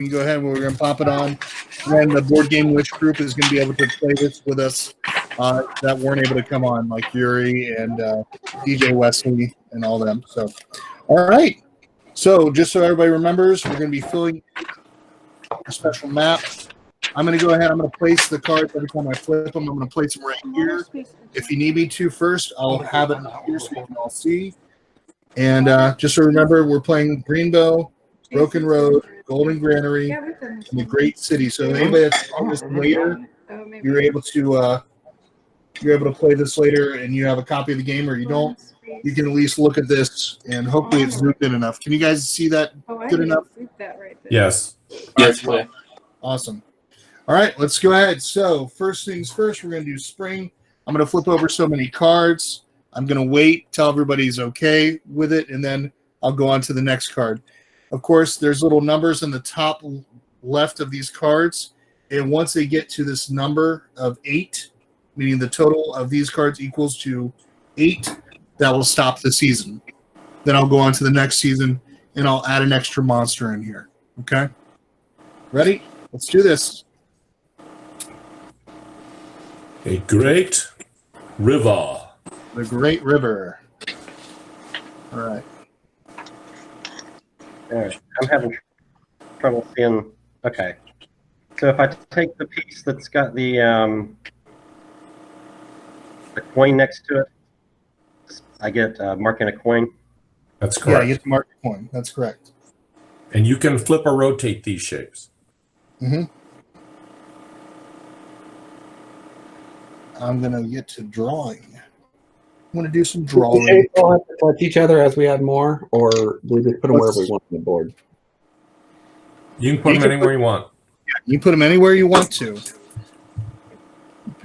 can go ahead and we're going to pop it on. And the Board Game Wish group is going to be able to play this with us that weren't able to come on, like Yuri and DJ Wesley and all them. So, all right. So just so everybody remembers, we're going to be filling a special map. I'm going to go ahead. I'm going to place the cards every time I flip them. I'm going to place them right here. If you need me to first, I'll have it here so you can all see. And just so remember, we're playing Greenbow, Broken Road, Golden Granary, and the Great City. So anybody that's on this later, you're able to play this later, and you have a copy of the game, or you don't. You can at least look at this, and hopefully it's zoomed in enough. Can you guys see that good enough? Yes. Yes. Awesome. All right, let's go ahead. So first things first, we're going to do spring. I'm going to flip over so many cards. I'm going to wait till everybody's okay with it, and then I'll go on to the next card. Of course, there's little numbers in the top left of these cards, and once they get to this number of 8, meaning the total of these cards equals to 8, that will stop the season. Then I'll go on to the next season, and I'll add an extra monster in here. Okay? Ready? Let's do this. A great river. The Great River. All right. I'm having trouble seeing. Okay. So if I take the piece that's got the coin next to it, I get marking a coin. That's correct. Yeah, you get to mark the coin. That's correct. And you can flip or rotate these shapes. Mm-hmm. I'm going to get to drawing. I'm going to do some drawing. Do we all have to touch each other as we add more, or do we just put them wherever we want on the board? You can put them anywhere you want. Yeah, you put them anywhere you want to.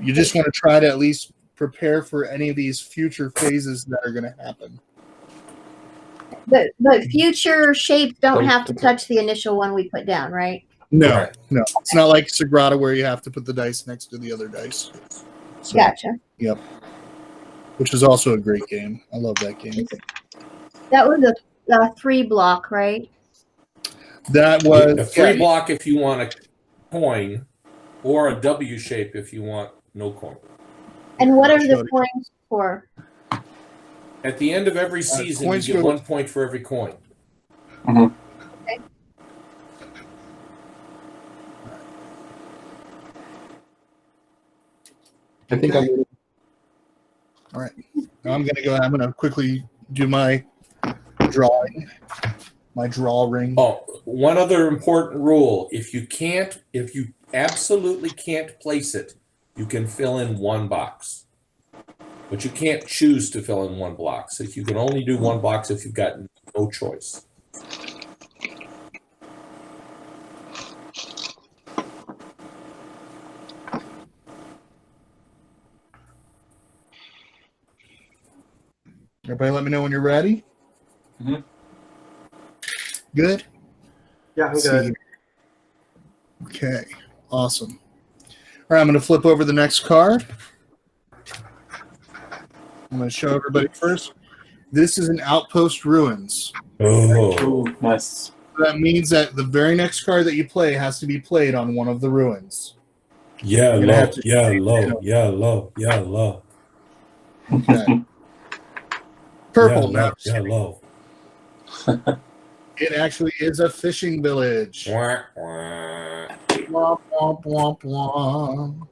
You just want to try to at least prepare for any of these future phases that are going to happen. But future shapes don't have to touch the initial one we put down, right? No. It's not like Sagrada where you have to put the dice next to the other dice. So, Gotcha. Yep. Which is also a great game. I love that game. That was a 3 block, right? That was a 3 block if you want a coin, or a W shape if you want no coin. And what are the coins for? At the end of every season, you get 1 point for every coin. Mm-hmm. Okay. I think I'm. All right. Now I'm going to quickly do my drawing, my drawing. Oh, one other important rule. If you absolutely can't place it, you can fill in 1 box. But you can't choose to fill in 1 box. So you can only do 1 box if you've got no choice. Everybody let me know when you're ready. Mm-hmm. Good? Yeah, I'm good. Okay, awesome. All right, I'm going to flip over the next card. I'm going to show everybody first. This is an Outpost Ruins. Oh, nice. That means that the very next card that you play has to be played on one of the ruins. Yellow. Okay. Purple. Yellow. It actually is a fishing village. Wah, wah. Womp, womp, womp, womp.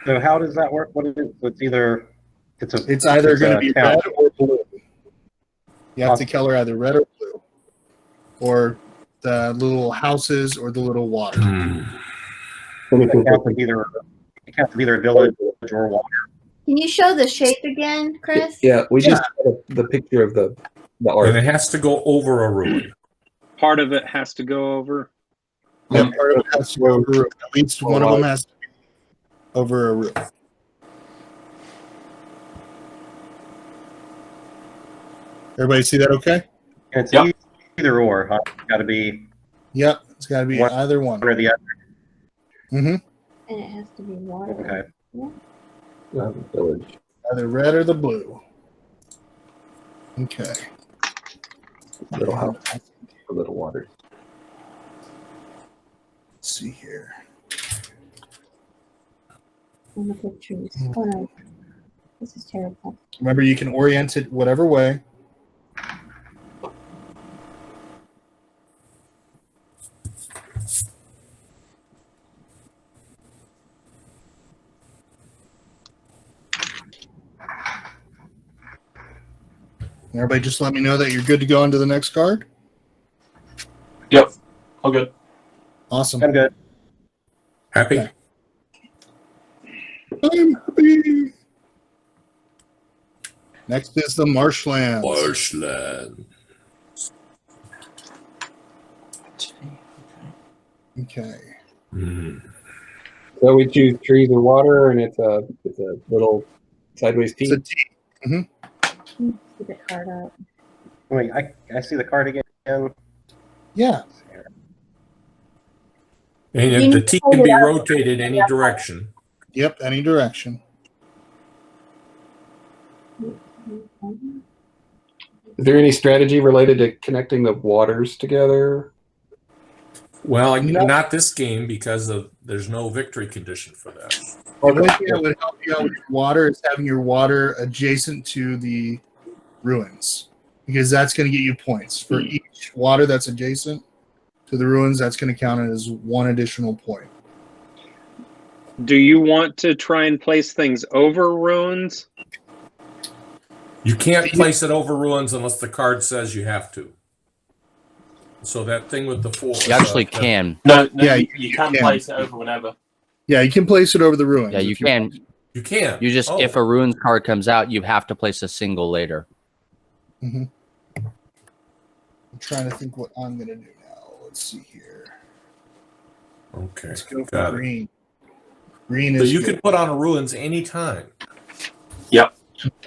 So how does that work? What is it? It's either either going to be red or blue. You have to color either red or blue, or the little houses or the little water. It has to be either a village or water. Can you show the shape again, Chris? Yeah, we just have the picture of the art. And it has to go over a ruin. Part of it has to go over. Yeah, part of it has to go over a roof. At least one of them has to be over a roof. Everybody see that okay? And it's either or. Huh? It's got to be. Yep, it's got to be either one. Or the other. Mm-hmm. And it has to be water. Okay. Yeah. Village. Either red or the blue. Okay. Little house. A little water. Let's see here. Look at trees. Oh no, this is terrible. Remember, you can orient it whatever way. Everybody just let me know that you're good to go into the next card. Yep. All good. Awesome. I'm good. Happy? Okay. I'm happy. Next is the marshlands. Marshland. Okay. So we choose trees and water, and it's a little sideways T. It's a T. Keep the card up. Wait, I see the card again. Yeah. And the T can be rotated any direction. Yep. Any direction. Is there any strategy related to connecting the waters together? Well, No. not this game because there's no victory condition for that. The one thing that would help you out with your water is having your water adjacent to the ruins, because that's going to get you points. For each water that's adjacent to the ruins, that's going to count as one additional point. Do you want to try and place things over ruins? You can't place it over ruins unless the card says you have to. So that thing with the four. You actually can. No, Yeah, you can can. place it over whenever. Yeah, you can place it over the ruins. Yeah, you if can. You can. You just, if a ruins card comes out, you have to place a single later. I'm trying to think what I'm going to do now. Let's see here. Okay. Let's go for Got it. green. Green So is you good. can put on a ruins anytime. Yep.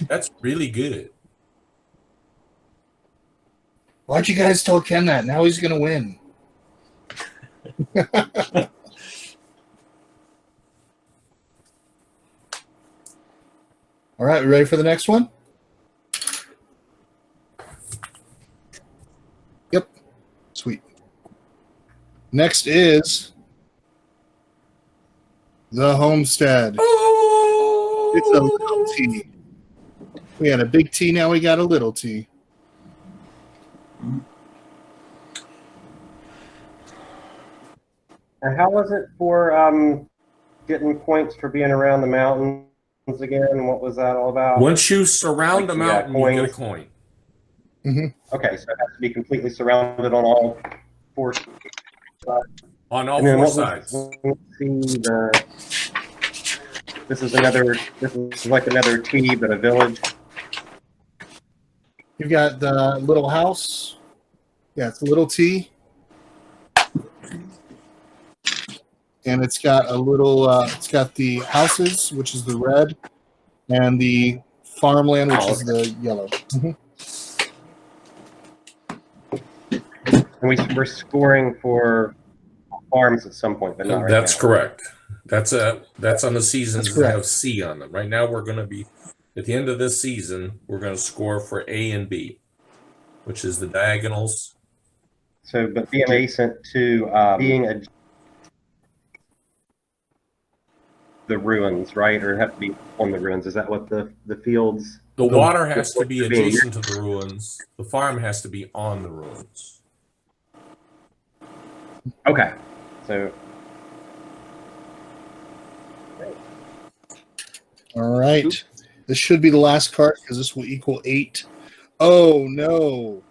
That's really good. Why'd you guys tell Ken that? Now he's going to win. All right, we ready for the next one? Yep. Sweet. Next is the Homestead. It's a little T. We had a big T, now we got a little T. And how was it for getting points for being around the mountains again? What was that all about? Once you surround a Yeah, mountain, you get a coins. coin. Okay, so it has to be completely surrounded on all four sides. On all And then four what was- sides. let's see this is like another T, but a village. You've got the little house. Yeah, it's a little T. And it's got a little, it's got the houses, which is the red, and the farmland, which is the yellow. And we're scoring for farms at some point, but not right That's now. correct. That's on the seasons That's that correct. have C on them. Right now, we're going to be at the end of this season. We're going to score for A and B, which is the diagonals. So, but being adjacent to being the ruins, right? Or have to be on the ruins. Is that what the fields? The water has to be being- adjacent to the ruins. The farm has to be on the ruins. Okay, so All right. This should be the last card because this will equal 8. Oh, no.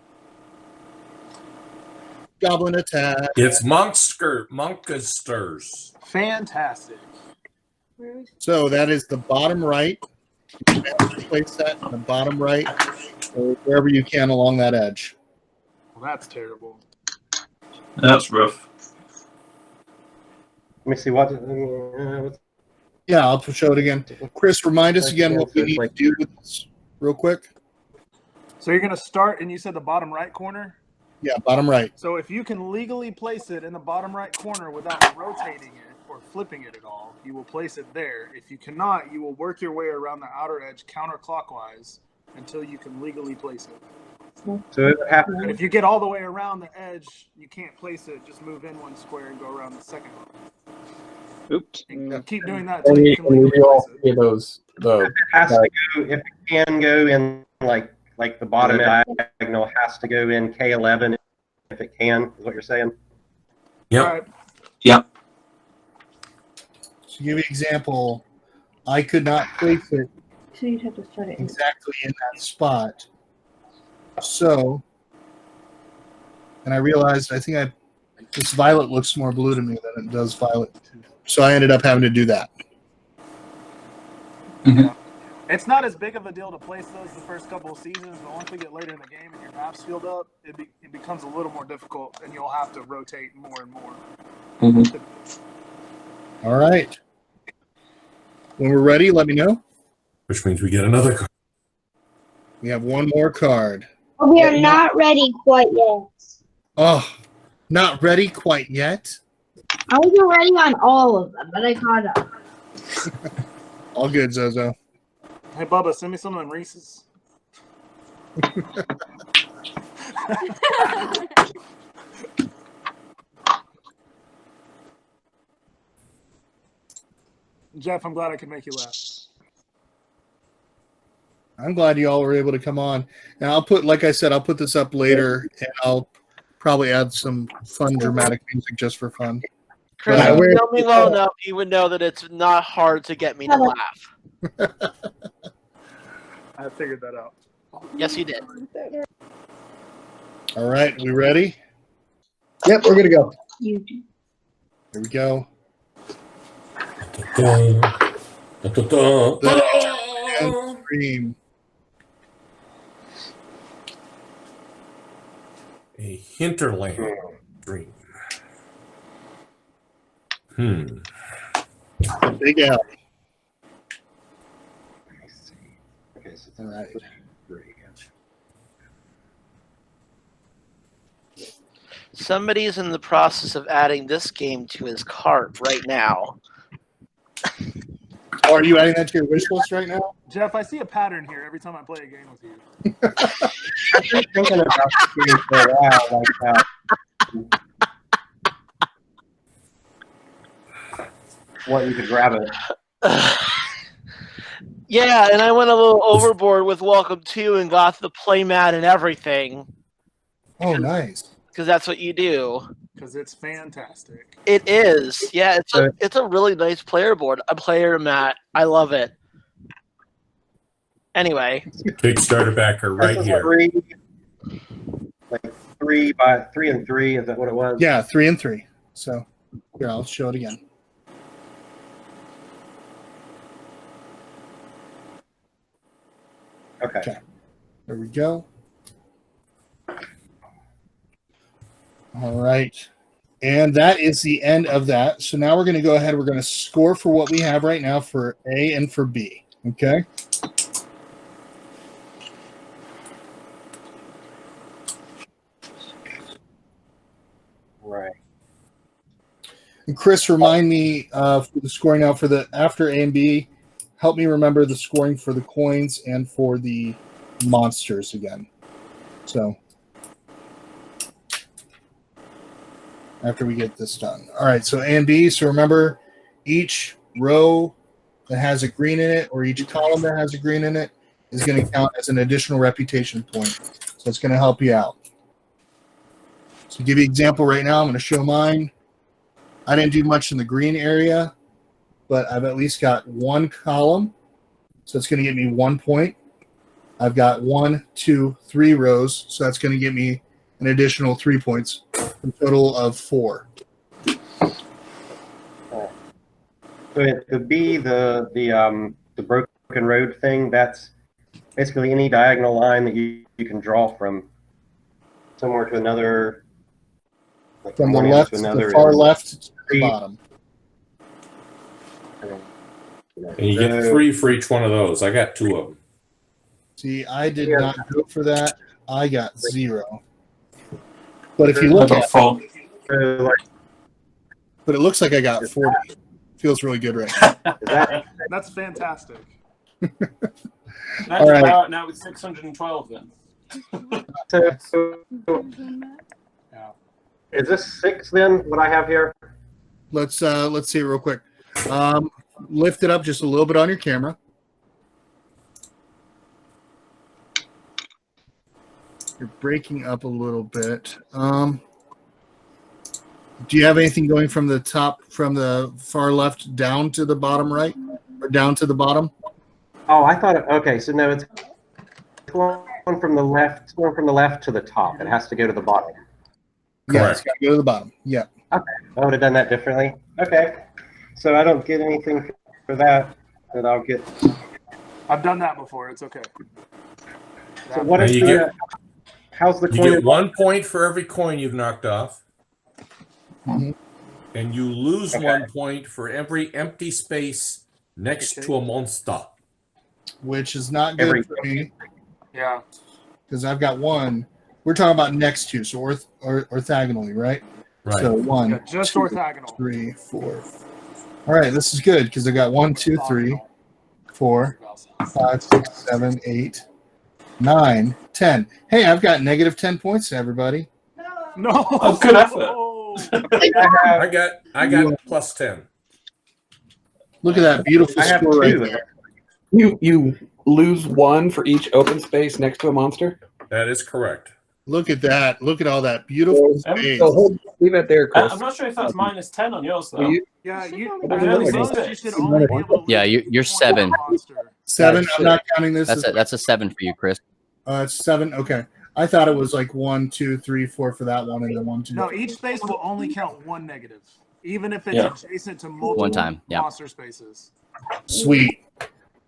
Goblin attack. It's Monksters. Fantastic. So that is the bottom right. You have to place that in the bottom right or wherever you can along that edge. Well, that's terrible. That's rough. let me see what's Yeah, I'll show it again. Chris, remind us again what we need to do with this real quick. So you're going to start, and you said the bottom right corner? Yeah, bottom right. So if you can legally place it in the bottom right corner without rotating it or flipping it at all, you will place it there. If you cannot, you will work your way around the outer edge counterclockwise until you can legally place it. So it would have to. And if you get all the way around the edge, you can't place it. Just move in one square and go around the second one. Oops. And keep doing that And until you we, can and we legally do all place three it. of those. It has to go, if it can go in like the bottom diagonal has to go in K11 if it can, is what you're saying? Yep. All right. Yep. To give you an example, I could not place it So you'd have to start it. exactly in that spot. So, and I realized this violet looks more blue to me than it does violet. So I ended up having to do that. It's not as big of a deal to place those the first couple of seasons, but once we get later in the game and your map's filled up, it becomes a little more difficult, and you'll have to rotate more and more. All right. When we're ready, let me know. Which means we get another card. We have one more card. We are not ready quite yet. Oh, not ready quite yet? I wasn't ready on all of them, but I caught up. All good, Zozo. Hey, Bubba, send me some of them Reese's. Jeff, I'm glad I could make you laugh. I'm glad you all were able to come on. And I'll put, like I said, I'll put this up later, and I'll probably add some fun, dramatic music just for fun. Chris, But, if you know me well enough, you would know that it's not hard to get me to laugh. I figured that out. Yes, you did. All right, we ready? Yep, we're gonna go. Here we go. And Dream. A hinterland dream. Big L. Okay, so All right. Somebody's in the process of adding this game to his cart right now. Oh, are you adding that to your wish list right now? Jeff, I see a pattern here every time I play a game with you. I've been thinking about this game for a while, what you could grab it. Yeah, and I went a little overboard with Welcome To and got the playmat and everything. Oh, nice. Because that's what you do. Because it's fantastic. It is. Yeah, it's a really nice player board. A player mat. I love it. Anyway. Kickstarter backer right here. Like 3 by 3 and 3, is that what it was? Yeah, 3 and 3. So here, I'll show it again. Okay. There we go. All right. And that is the end of that. So now we're going to go ahead. We're going to score for what we have right now for A and for B. Okay. Right. And Chris, remind me for the scoring now for the after A and B. Help me remember the scoring for the coins and for the monsters again. So after we get this done. All right, so A and B. So remember, each row that has a green in it or each column that has a green in it is going to count as an additional reputation point. So it's going to help you out. So to give you an example right now, I'm going to show mine. I didn't do much in the green area, but I've at least got one column. So it's going to give me 1 point. I've got 1, 2, 3 rows. So that's going to give me an additional 3 points. A total of 4. So it could be the broken road thing. That's basically any diagonal line that you can draw from somewhere to another. Like From the one end left, to another the far is left to the 3. bottom. And you get 3 for each one of those. I got 2 of them. See, I did not go for that. I got 0. But if you look at it, but it looks like I got 40. Feels really good right now. That's fantastic. That's All right. now it's 612 then. So, Yeah. is this 6 then? What I have here? Let's see it real quick. Lift it up just a little bit on your camera. You're breaking up a little bit. Do you have anything going from the top, from the far left down to the bottom right, or down to the bottom? Oh, I thought. Okay, so no, it's one from the left. One from the left to the top. It has to go to the bottom. Yeah, it's got to go to the bottom. Yeah. Okay, I would have done that differently. Okay, so I don't get anything for that. That I'll get. I've done that before. It's okay. So what Now is you the? get- How's the You coin? get 1 point for every coin you've knocked off. Mhm. And you lose Okay. 1 point for every empty space next to a monster. Which is not good Every- for me Yeah. because I've got one. We're talking about next to, so orthogonally, right? Right. So 1, Yeah, just 2, orthogonal. 3, 4. All right, this is good because I got 1, 2, 3, 4, 5, 6, 7, 8, 9, 10. Hey, I've got negative 10 points to everybody. No. Oh, good effort. I got plus 10. Look at that beautiful I have score right 2. there. You lose 1 for each open space next to a monster. That is correct. Look at that. Look at all that beautiful space. So leave it there, Chris. I'm not sure if that's minus 10 on yours, though. Will you- Yeah, you. I At barely most, saw you it. should only be able to. Yeah, lose you're 2 points 7. per monster. 7. That's I'm not counting this. That's a 7 for you, Chris. It's 7. Okay. I thought it was like 1, 2, 3, 4 for that one, and then 1, 2. No, each space will only count 1 negative, even if it's Yeah. adjacent to multiple One time, yeah. monster spaces. Sweet.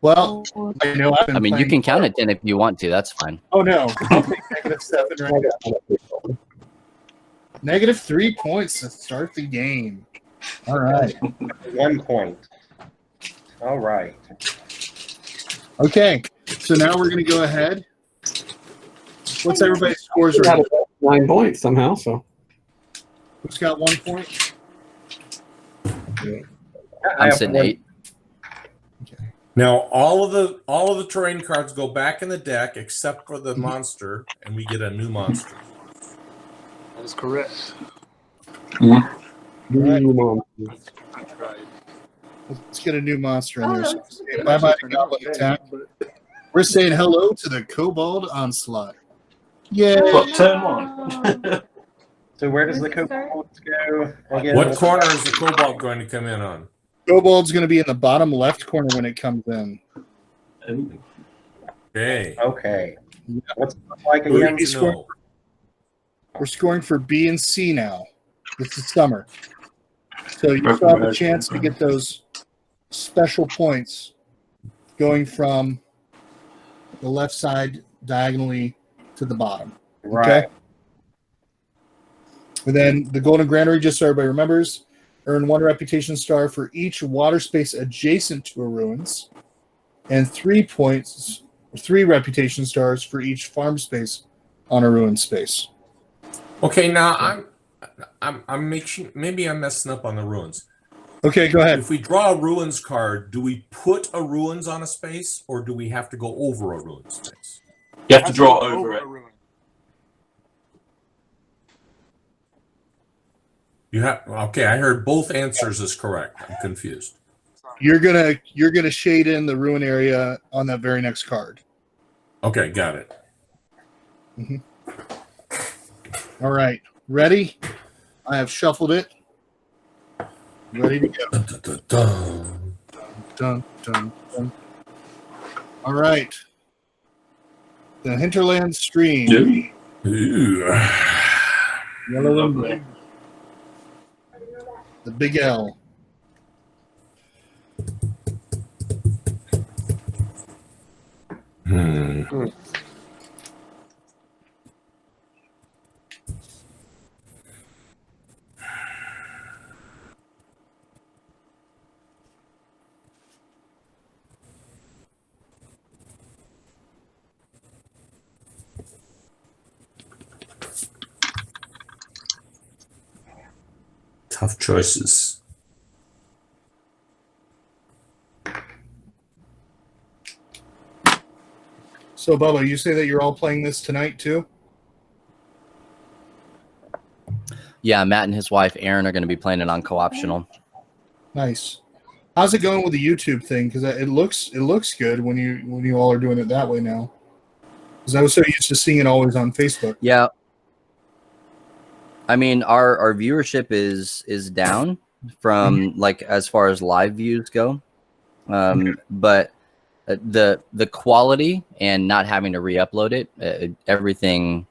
Well, I know I've been I mean, you playing- can count it 10 if you want to. That's fine. Oh no, I'll take negative 7 right now. Negative 3 points to start the game. All right. 1 point. All right. Okay. So now we're going to go ahead. What's everybody's scores You right had now? 9 points somehow. So Who's got 1 point? I I'm have sitting 1. 8. Now all of the terrain cards go back in the deck except for the monster, and we get a new monster. That is correct. Let's get a new monster in there. So say bye-bye to Goblin Attack. We're saying hello to the Kobold Onslaught. Yeah. What, turn 1? So where does the kobolds go again? What corner is the cobalt going to come in on? Kobold's going to be in the bottom left corner when it comes in. Okay. Okay. What's it look like Who again? needs to know? We're scoring for B and C now. This is summer. So you still have a chance to get those special points going from the left side diagonally to the bottom. Right. And then the Golden Granary, just so everybody remembers, earn 1 reputation star for each water space adjacent to a ruins, and 3 points, 3 reputation stars for each farm space on a ruin space. Okay, now I'm making, maybe I'm messing up on the ruins. Okay, go ahead. If we draw a ruins card, do we put a ruins on a space, or do we have to go over a ruins space? You have to draw over it. You have, okay, I heard both answers is correct. I'm confused. You're gonna shade in the ruin area on that very next card. Okay, got it. All right, ready? I have shuffled it. Ready to go. Dun, Dun, dun, dun. All right. The Hinterland Stream. Ooh. Yellow and blue. The Big L. Tough choices. So, Bubba, you say that you're all playing this tonight too? Yeah, Matt and his wife Erin are going to be playing it on co-optional. Nice. How's it going with the YouTube thing? Because it looks good when you all are doing it that way now. Because I was so used to seeing it always on Facebook. Yeah. I mean, our viewership is down from like as far as live views go, but the quality and not having to re-upload it, everything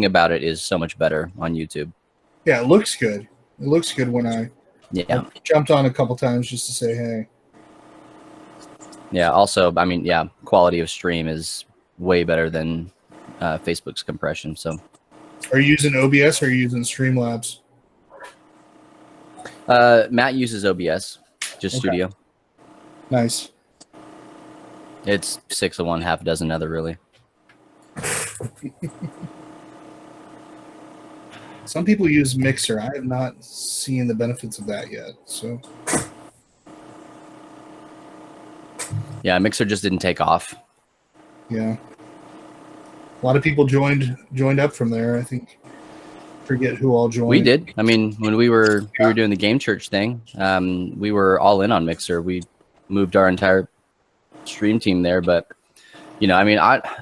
about it is so much better on YouTube. Yeah, it looks good. It looks good when I jumped on a couple times just to say hey. Yeah. Also, I mean, yeah, quality of stream is way better than Facebook's compression. So. Are you using OBS or are you using Streamlabs? Matt uses OBS, just Studio. Nice. It's 6 of one, half a dozen other, really. Some people use Mixer. I have not seen the benefits of that yet. So. Yeah, Mixer just didn't take off. Yeah. A lot of people joined up from there. I think. Forget who all joined. We did. I mean, when we were doing the Game Church thing, we were all in on Mixer. We moved our entire stream team there, but I mean,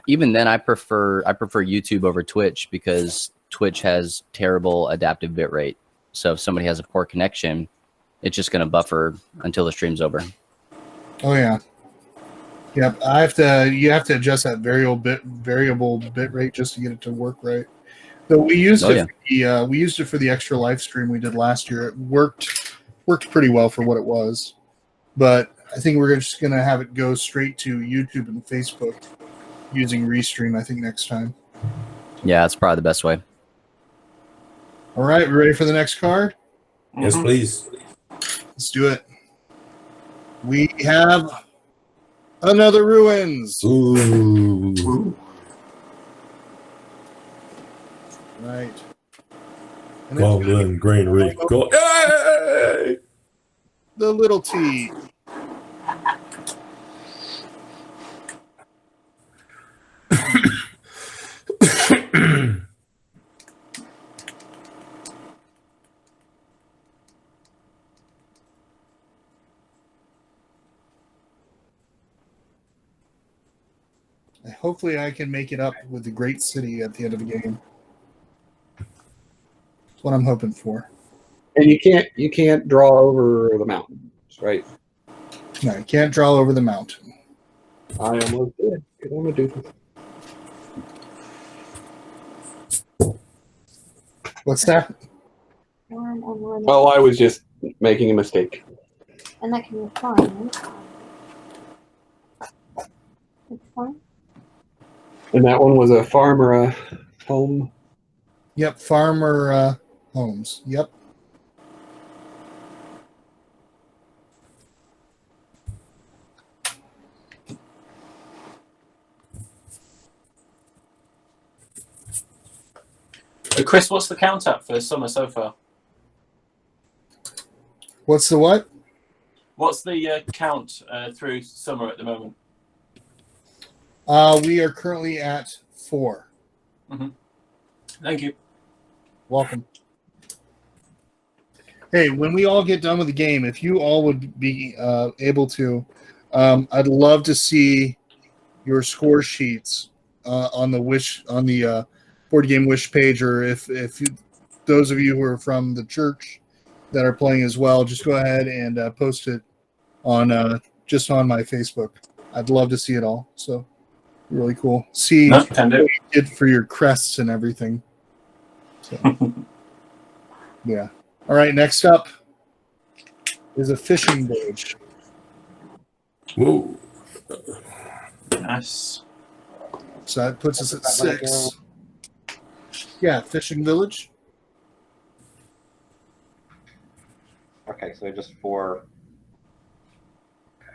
even then I prefer YouTube over Twitch because Twitch has terrible adaptive bitrate. So if somebody has a poor connection, it's just going to buffer until the stream's over. Oh yeah. Yep, you have to adjust that variable bit rate just to get it to work right. So we used it for the extra live stream we did last year. It worked pretty well for what it was. But I think we're just going to have it go straight to YouTube and Facebook using Restream, I think, next time. Yeah, that's probably the best way. All right, we ready for the next card? Yes, please. Let's do it. We have another Ruins. Ooh. Right. Goblin Granary. Go. Hey! The little T. Hopefully I can make it up with the Great City at the end of the game. That's what I'm hoping for. And you can't draw over the mountains, right? No, you can't draw over the mountain. I almost did. Good on the dude. What's that? Well, I was just making a mistake. And that can be fine. It's fine. And that one was a farm or a home? Yep, farm or homes. Yep. Chris, what's the count up for summer so far? What's the what? What's the count through summer at the moment? We are currently at 4. Mm-hmm. Thank you. Welcome. Hey, when we all get done with the game, if you all would be able to, I'd love to see your score sheets on the board game wish page, or if those of you who are from the church that are playing as well, just go ahead and post it on just on my Facebook. I'd love to see it all. So really cool. See what you did for your crests and everything. So yeah. All right. Next up is a fishing village. Whoa. Nice. So that puts us at 6. Yeah, fishing village. Okay, so just 4.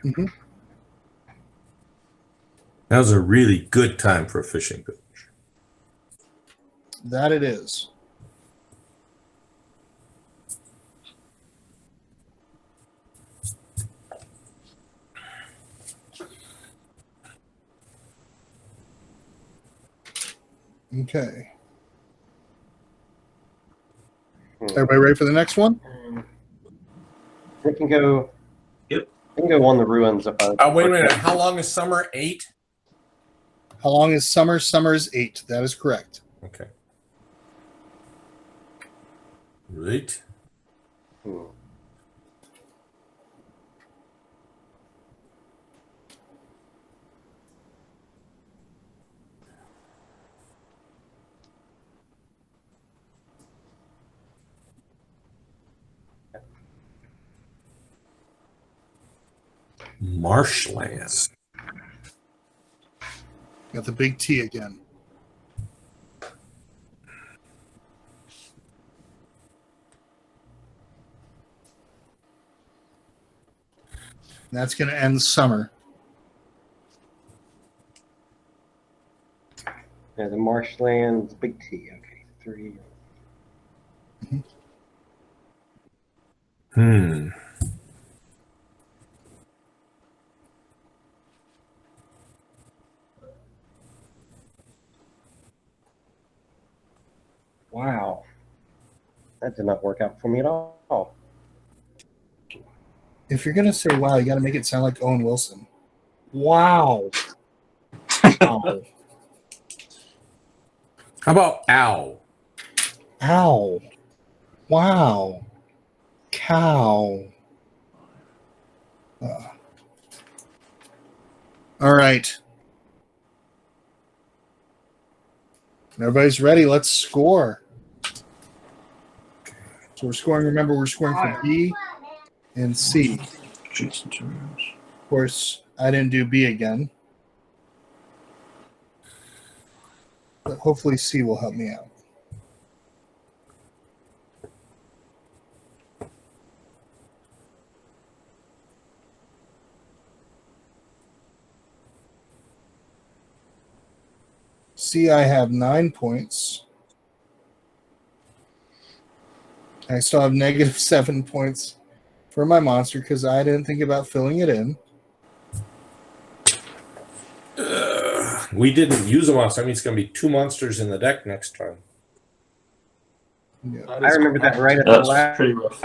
Mm-hmm. Now's a really good time for a fishing village. That it is. Okay. Everybody ready for the next one? We can go. Yep. We can go on the ruins. If I, Wait a minute. How long is summer? 8? How long is summer? Summer is 8. That is correct. Okay. Right. Marshlands. Got the big T again. That's going to end summer. Yeah, the marshlands, big T. Okay, 3. Wow, that did not work out for me at all. If you're going to say wow, you got to make it sound like Owen Wilson. Wow. Ow. How about ow? Ow. Wow. Cow. All right. Everybody's ready. Let's score. So we're scoring. Remember, we're scoring for B and C. Of course, I didn't do B again. But hopefully C will help me out. C, I have 9 points. I still have negative 7 points for my monster because I didn't think about filling it in. We didn't use a monster. I mean, it's going to be 2 monsters in the deck next turn. Yeah. I remember that right at the last pretty rough.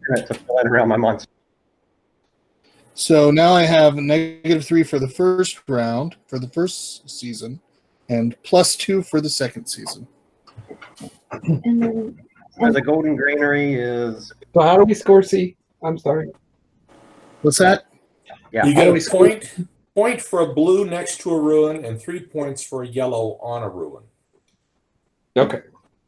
minute to fill it around my monster. So now I have negative 3 for the first round, for the first season, and plus 2 for the second season. And then The golden granary is. So how do we score C? I'm sorry. What's that? Yeah. You How do get we a score? point for a blue next to a ruin and 3 points for a yellow on a ruin. Okay.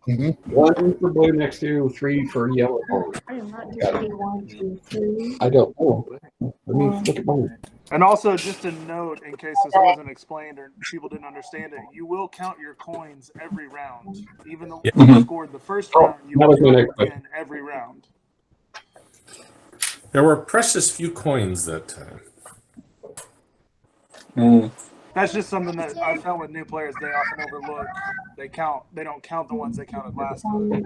Mm-hmm. 1 for blue next to, 3 for yellow. I am not just be 1, 2, 3. I don't know. Let me look at mine. And also, just a note in case this wasn't explained or people didn't understand it, you will count your coins every round. Even though you scored the first round, you that will was my count next it again every round. There were precious few coins that time. That's just something that I found with new players. They often overlook. They don't count the ones they counted last time.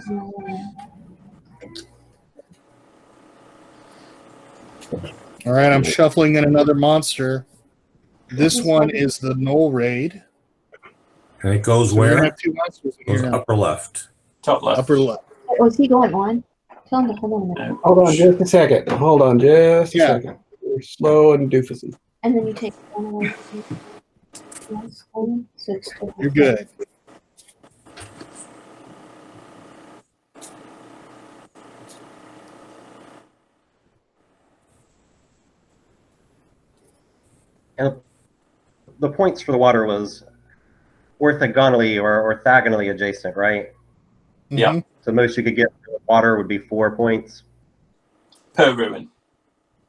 All right, I'm shuffling in another monster. This one is the Knoll Raid. And it goes So we're where? gonna have 2 monsters in Goes here now. upper left. Top left. Upper left. Oh, is he going on? Tell him to come on now. Hold on just a second. Hold on just a Yeah. second. We're slow and doofusy. And then you take one away. So it's You're good. And the points for the water was orthogonally or orthogonally adjacent, right? Yeah. Mhm. So most you could get for the water would be 4 points. Per ruin.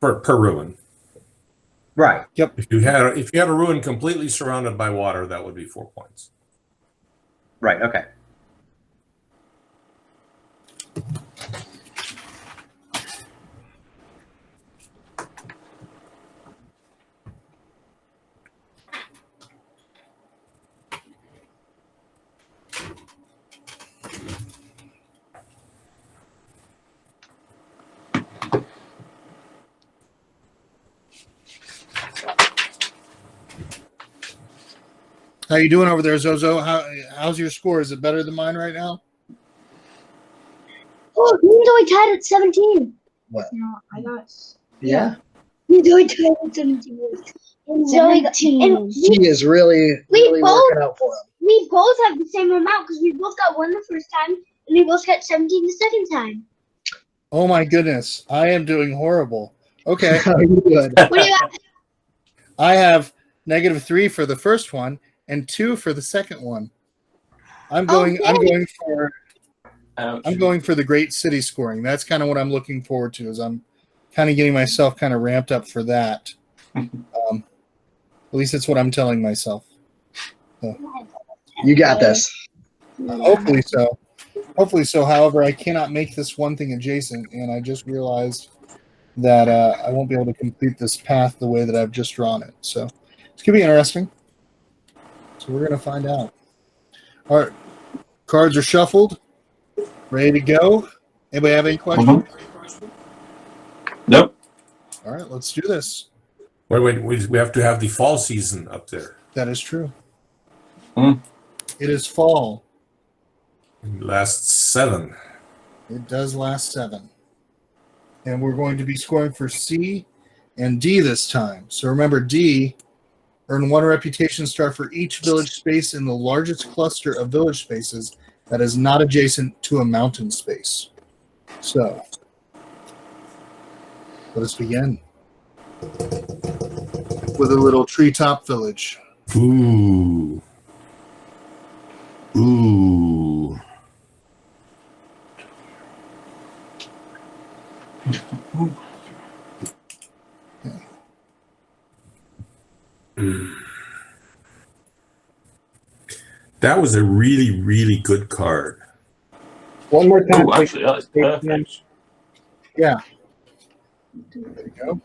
Per ruin. Right. If you had a ruin completely surrounded by water, that would be 4 points. Right. Okay. How you doing over there, Zozo? How's your score? Is it better than mine right now? Oh, you only tied at 17. What? No, I got. Yeah. You only tied at 17. And Zoe got, and He is really working out for him. we both have the same amount because we both got 1 the first time and we both got 17 the second time. Oh my goodness, I am doing horrible. Okay. How you doing? What do you got? I have -3 for the first one and 2 for the second one. I'm going for the great city scoring. That's kind of what I'm looking forward to. Is I'm kind of getting myself kind of ramped up for that. At least it's what I'm telling myself. So, You got this. hopefully so. Hopefully so. However, I cannot make this one thing adjacent, and I just realized that I won't be able to complete this path the way that I've just drawn it. So it's going to be interesting. So we're going to find out. All right. Cards are shuffled. Ready to go. Anybody have any questions? Nope. All right, let's do this. Wait, we have to have the fall season up there. That is true. Hmm. It is fall. Last 7. It does last 7. And we're going to be scoring for C and D this time. So remember, D, earn 1 reputation star for each village space in the largest cluster of village spaces that is not adjacent to a mountain space. So, let us begin with a little treetop village. Ooh. Ooh. That was a really, really good card. One more time. Oh, actually, that is perfect. Yeah. There you go.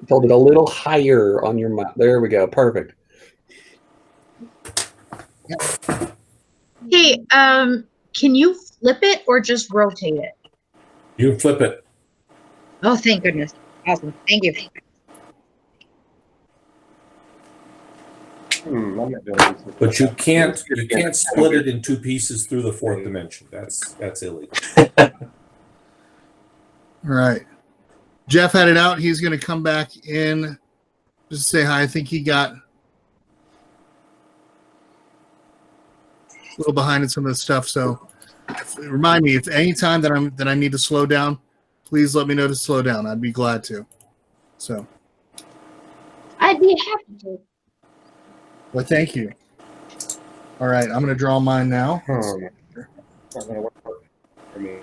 Hold it a little higher on your mouth. There we go. Perfect. Hey, can you flip it or just rotate it? You can flip it. Oh, thank goodness. Awesome. Thank you. I'm not doing this. But you can't split it in 2 pieces through the 4th dimension. That's illegal. All right. Jeff had it out. He's going to come back in just to say hi. I think he got a little behind in some of the stuff. So remind me if any time that I need to slow down, please let me know to slow down. I'd be glad to. So. I'd be happy to. Well, thank you. All right, I'm going to draw mine now. Not gonna work for me.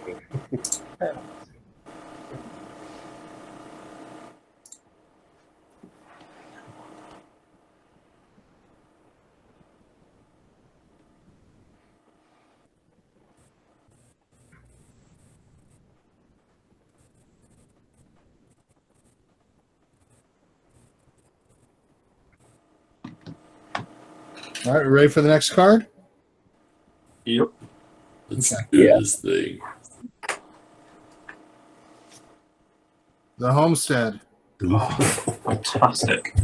All right, ready for the next card? Yep. Let's do this thing. The Homestead. Oh, fantastic.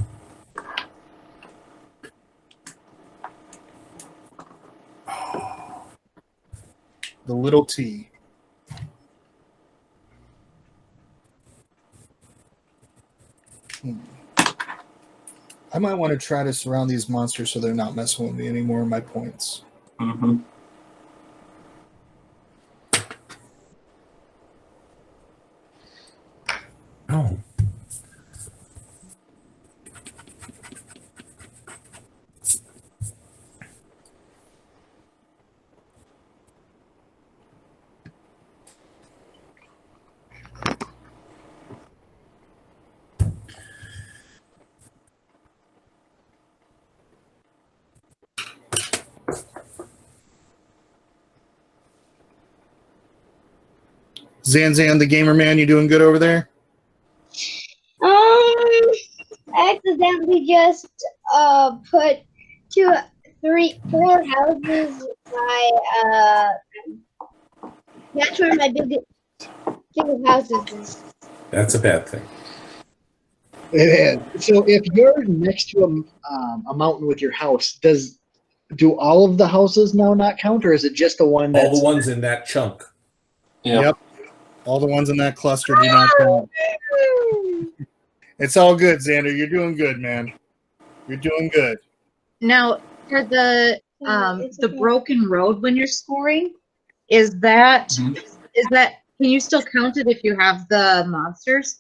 The Little T. I might want to try to surround these monsters so they're not messing with me anymore in my points. Mm-hmm. Oh. Zanzan, the gamer man, you doing good over there? I accidentally just put 2, 3, 4 houses by that's where my biggest house is. That's a bad thing. It is. So if you're next to a mountain with your house, do all of the houses now not count, or is it just the one All that's the ones in that chunk. Yep. All the ones in that cluster do not count. It's all good, Xander. You're doing good, man. You're doing good. Now, for the broken road when you're scoring, is that can you still count it if you have the monsters?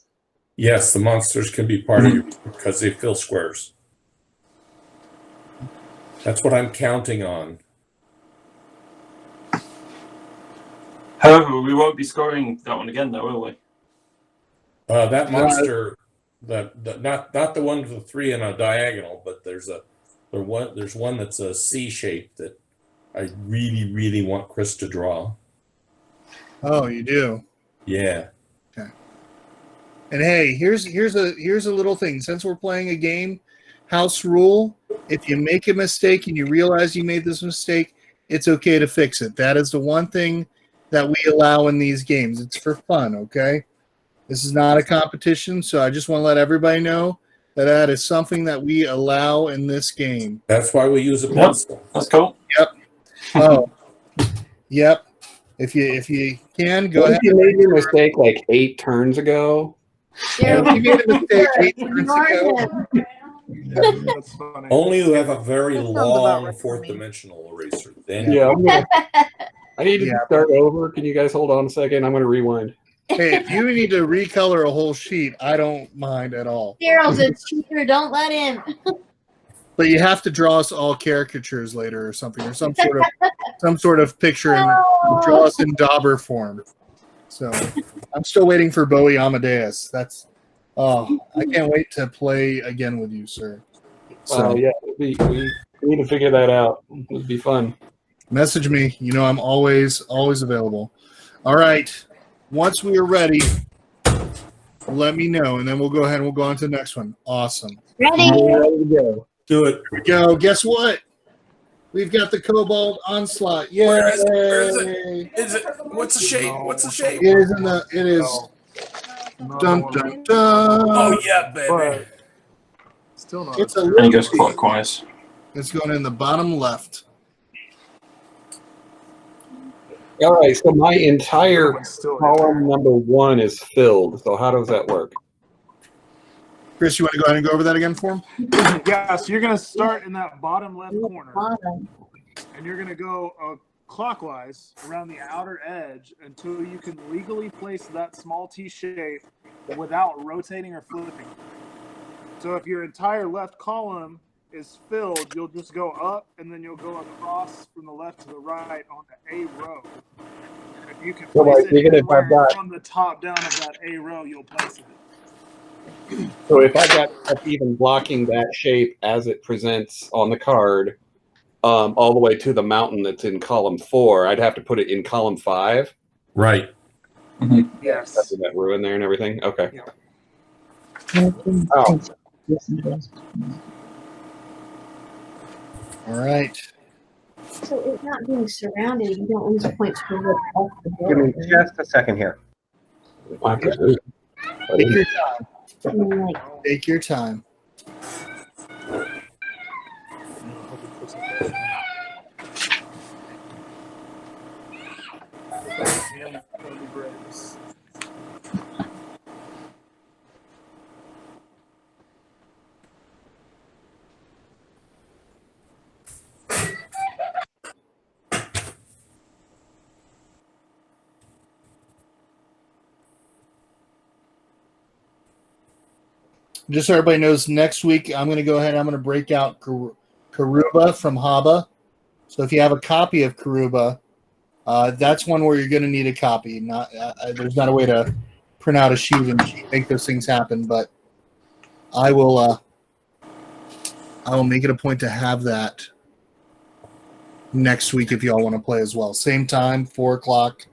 Yes, the monsters can be part of your because they fill squares. That's what I'm counting on. However, we won't be scoring that one again, though, will we? That monster, not the one with the 3 in a diagonal, but there's one that's a C shape that I really, really want Chris to draw. Oh, you do? Yeah. Okay. And hey, here's a little thing. Since we're playing a game, house rule: if you make a mistake and you realize you made this mistake, it's okay to fix it. That is the one thing that we allow in these games. It's for fun, okay? This is not a competition, so I just want to let everybody know that is something that we allow in this game. That's why we use a pencil. That's cool. Yep. Oh, yep. If you can, go What ahead. if you made your mistake like 8 turns ago? Yeah, if you made a mistake 8 turns ago. That's funny. Only you have a very That sounds about long right for fourth me. dimensional eraser. Then Yeah, I need to Yeah. start over. Can you guys hold on a second? I'm going to rewind. Hey, if you need to recolor a whole sheet, I don't mind at all. Daryl's a cheater. Don't let him. But you have to draw us all caricatures later or something, or some sort of picture and draw us in dauber form. So I'm still waiting for Bowie Amadeus. I can't wait to play again with you, sir. So Yeah, we need to figure that out. It would be fun. message me. You know I'm always available. All right. Once we are ready, let me know, and then we'll go ahead and we'll go on to the next one. Awesome. Ready? Ready to go. do it. Here we go. Guess what? We've got the Cobalt Onslaught. Yay! Where is it? Where is it? Is it? What's the shape? What's the shape? It is in the. It is. Dun dun dun. Oh yeah, baby. But still not. It's a And it little. goes clockwise. It's going in the bottom left. All right, so my entire It's still column number 1 is filled. So how does that work? Chris, you want to go ahead and go over that again for him? Yeah, so you're gonna start in that bottom left corner, Bottom. and you're gonna go clockwise around the outer edge until you can legally place that small T shape without rotating or flipping. So if your entire left column is filled, you'll just go up, and then you'll go across from the left to the right on the A row. And if you can So, place like, even it if I've anywhere got- from the top down of that A row, you'll place it. So if I got up even blocking that shape as it presents on the card, all the way to the mountain that's in column 4, I'd have to put it in column 5. Right. Yes. That's that ruin there and everything. Okay. Yeah. Oh, All right. So it's not being surrounded. You don't lose points for what's off the Give me board. just a second here. Take your time. I mean, like, Take your time. Just so everybody knows, next week I'm going to go ahead and I'm going to break out Karuba from Haba. So if you have a copy of Karuba, that's one where you're going to need a copy. There's not a way to print out a sheet and make those things happen, but I will make it a point to have that next week if y'all want to play as well. Same time, 4 o'clock,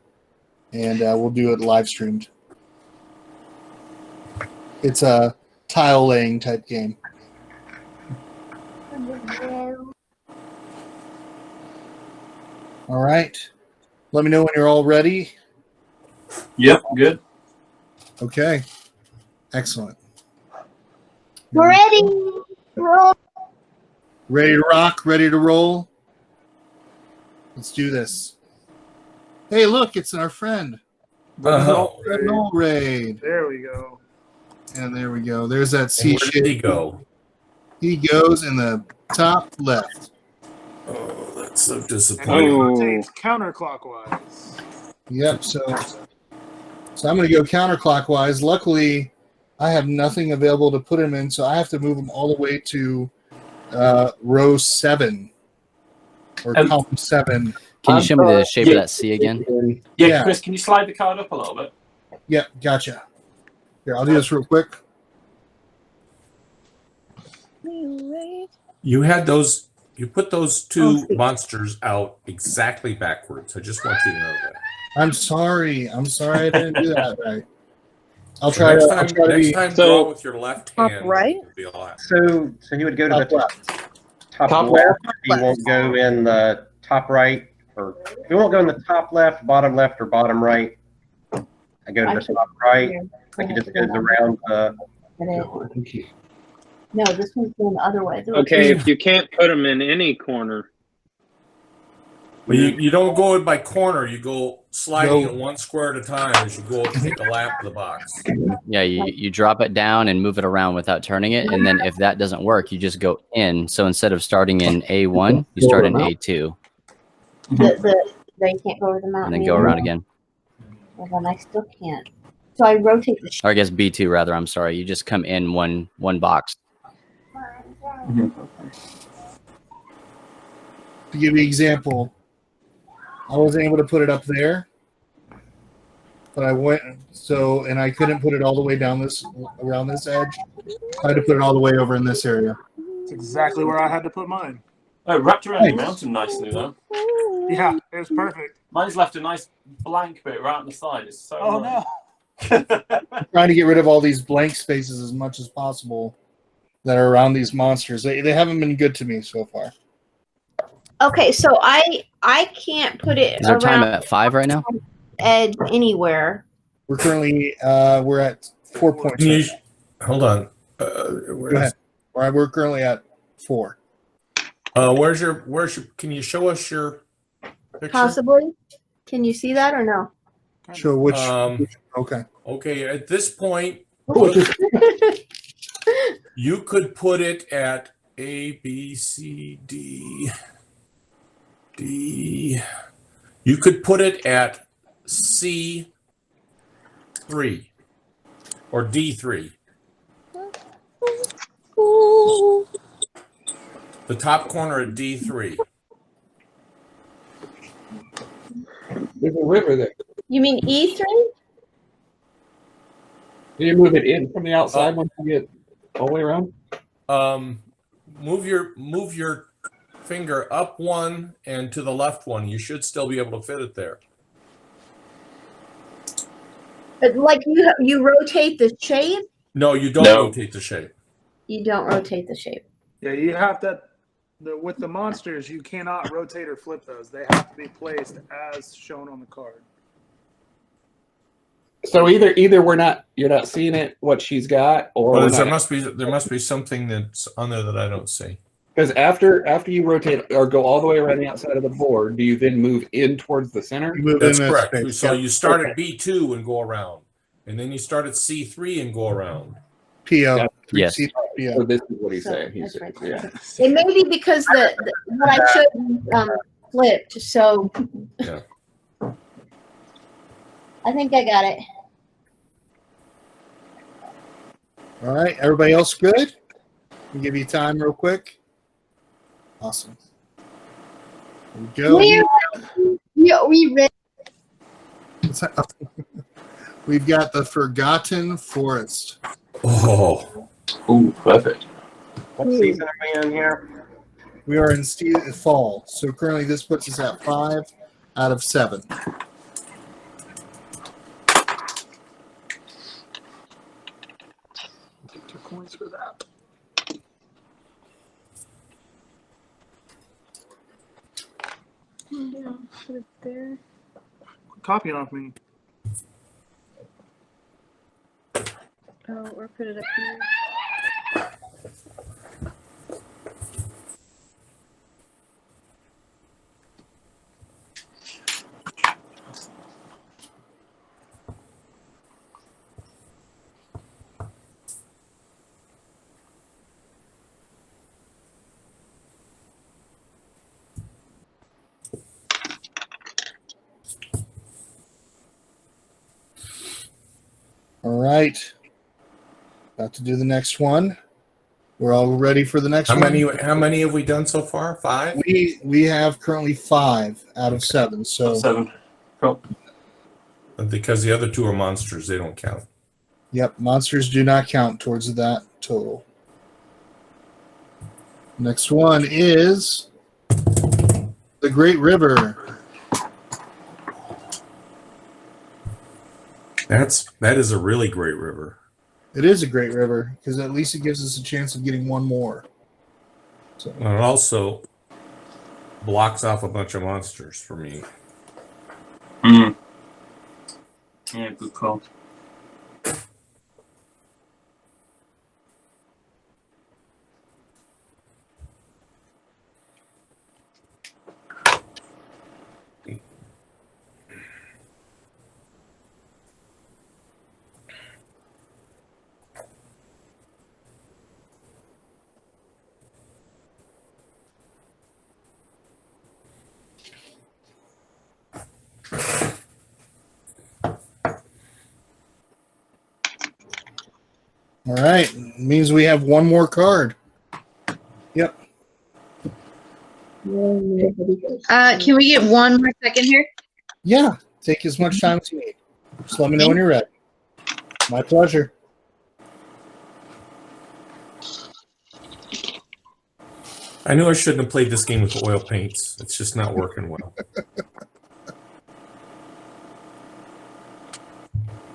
and we'll do it live streamed. It's a tile laying type game. All right. Let me know when you're all ready. Yep, good. Okay. Excellent. We're ready. Roll. Ready to rock, ready to roll. Let's do this. Hey, look, it's our friend. Oh, Raid. There we go. And there we go. There's that and C where did he shape. go? He goes in the top left. Oh, that's so And he disappointing. rotates counterclockwise. Yep. So I'm going to go counterclockwise. Luckily, I have nothing available to put him in, so I have to move him all the way to row 7 or column 7. Can you show me the shape of that C again? Yeah, Chris, can you slide the card up a little bit? Yep, gotcha. Here, I'll do this real quick. You had those. You put those two monsters out exactly backwards. I just want you to know that. I'm sorry. I didn't do that right. I'll So try next to. time, I'll try to next be. time draw with your left hand. right? You'll be all right. So he would go to the top Top left. left. He won't go in the top right, or he won't go in the top left, or bottom right. I go to the top right. Like it just goes around the. No, this one's going the other way. Okay, if you can't put them in any corner. Well, you don't go in by corner. You go sliding it one square at a time as you go take a lap of the box. Yeah, you drop it down and move it around without turning it, and then if that doesn't work, you just go in. So instead of starting in A1, you start in A2. They can't go over the mountain. And then go around again. Well, then I still can't. So I rotate the Or I guess B2 rather. I'm sorry. You just come in one box. To give you an example, I wasn't able to put it up there, but I went and I couldn't put it all the way down around this edge. I had to put it all the way over in this area. That's exactly where I had to put mine. Oh, wrapped around the mountain nicely though. Yeah, it was perfect. Mine's left a nice blank bit right on the side. It's so Oh annoying. no. Trying to get rid of all these blank spaces as much as possible that are around these monsters. They haven't been good to me so far. Okay, so I can't put it Is our time around at 5 right now? edge anywhere. We're currently we're at 4 points. Hold on. Go ahead. We're currently at 4. Where's your? Can you show us your picture? Possibly. Can you see that or no? Show which. Okay. Okay. At this point, you could put it at A, B, C, D. D. You could put it at C3 or D3. The top corner at D3. There's a river there. You mean E3? Do you move it in from the outside once you get all the way around? Move your finger up one and to the left one. You should still be able to fit it there. Like you rotate the shape? No, you don't rotate the shape. You don't rotate the shape. Yeah, you have to. With the monsters, you cannot rotate or flip those. They have to be placed as shown on the card. So either you're not seeing it what she's got, or Well, there must be something that's on there that I don't see. because after you rotate or go all the way around the outside of the board, do you then move in towards the center? That's correct. So you start at B2 and go around, and then you start at C3 and go around. PO. Yes. So this is what he's saying. He's That's saying, right. yeah. It may be because what I showed flipped. So Yeah. I think I got it. All right. Everybody else good? I'll give you time real quick. Awesome. Here we go. We ready? We've got the Forgotten Forest. Oh. Ooh, perfect. What season are we in here? We are in fall. So currently this puts us at 5 out of 7. Get 2 coins for that. Yeah, put it there. Copying off me. Oh, or put it up here. All right. About to do the next one. We're all ready for the next How one. How many have we done so far? 5. We have currently 5 out of 7. So 7. Cool. Because the other 2 are monsters, they don't count. Yep, monsters do not count towards that total. Next one is the Great River. That is a really great river. It is a great river because at least it gives us a chance of getting one more. So. And it also blocks off a bunch of monsters for me. Mm. Yeah, good call. All right, means we have one more card. Yep. Can we get one more second here? Yeah, take as much time as you need. Just let me know when you're ready. My pleasure. I knew I shouldn't have played this game with oil paints. It's just not working well.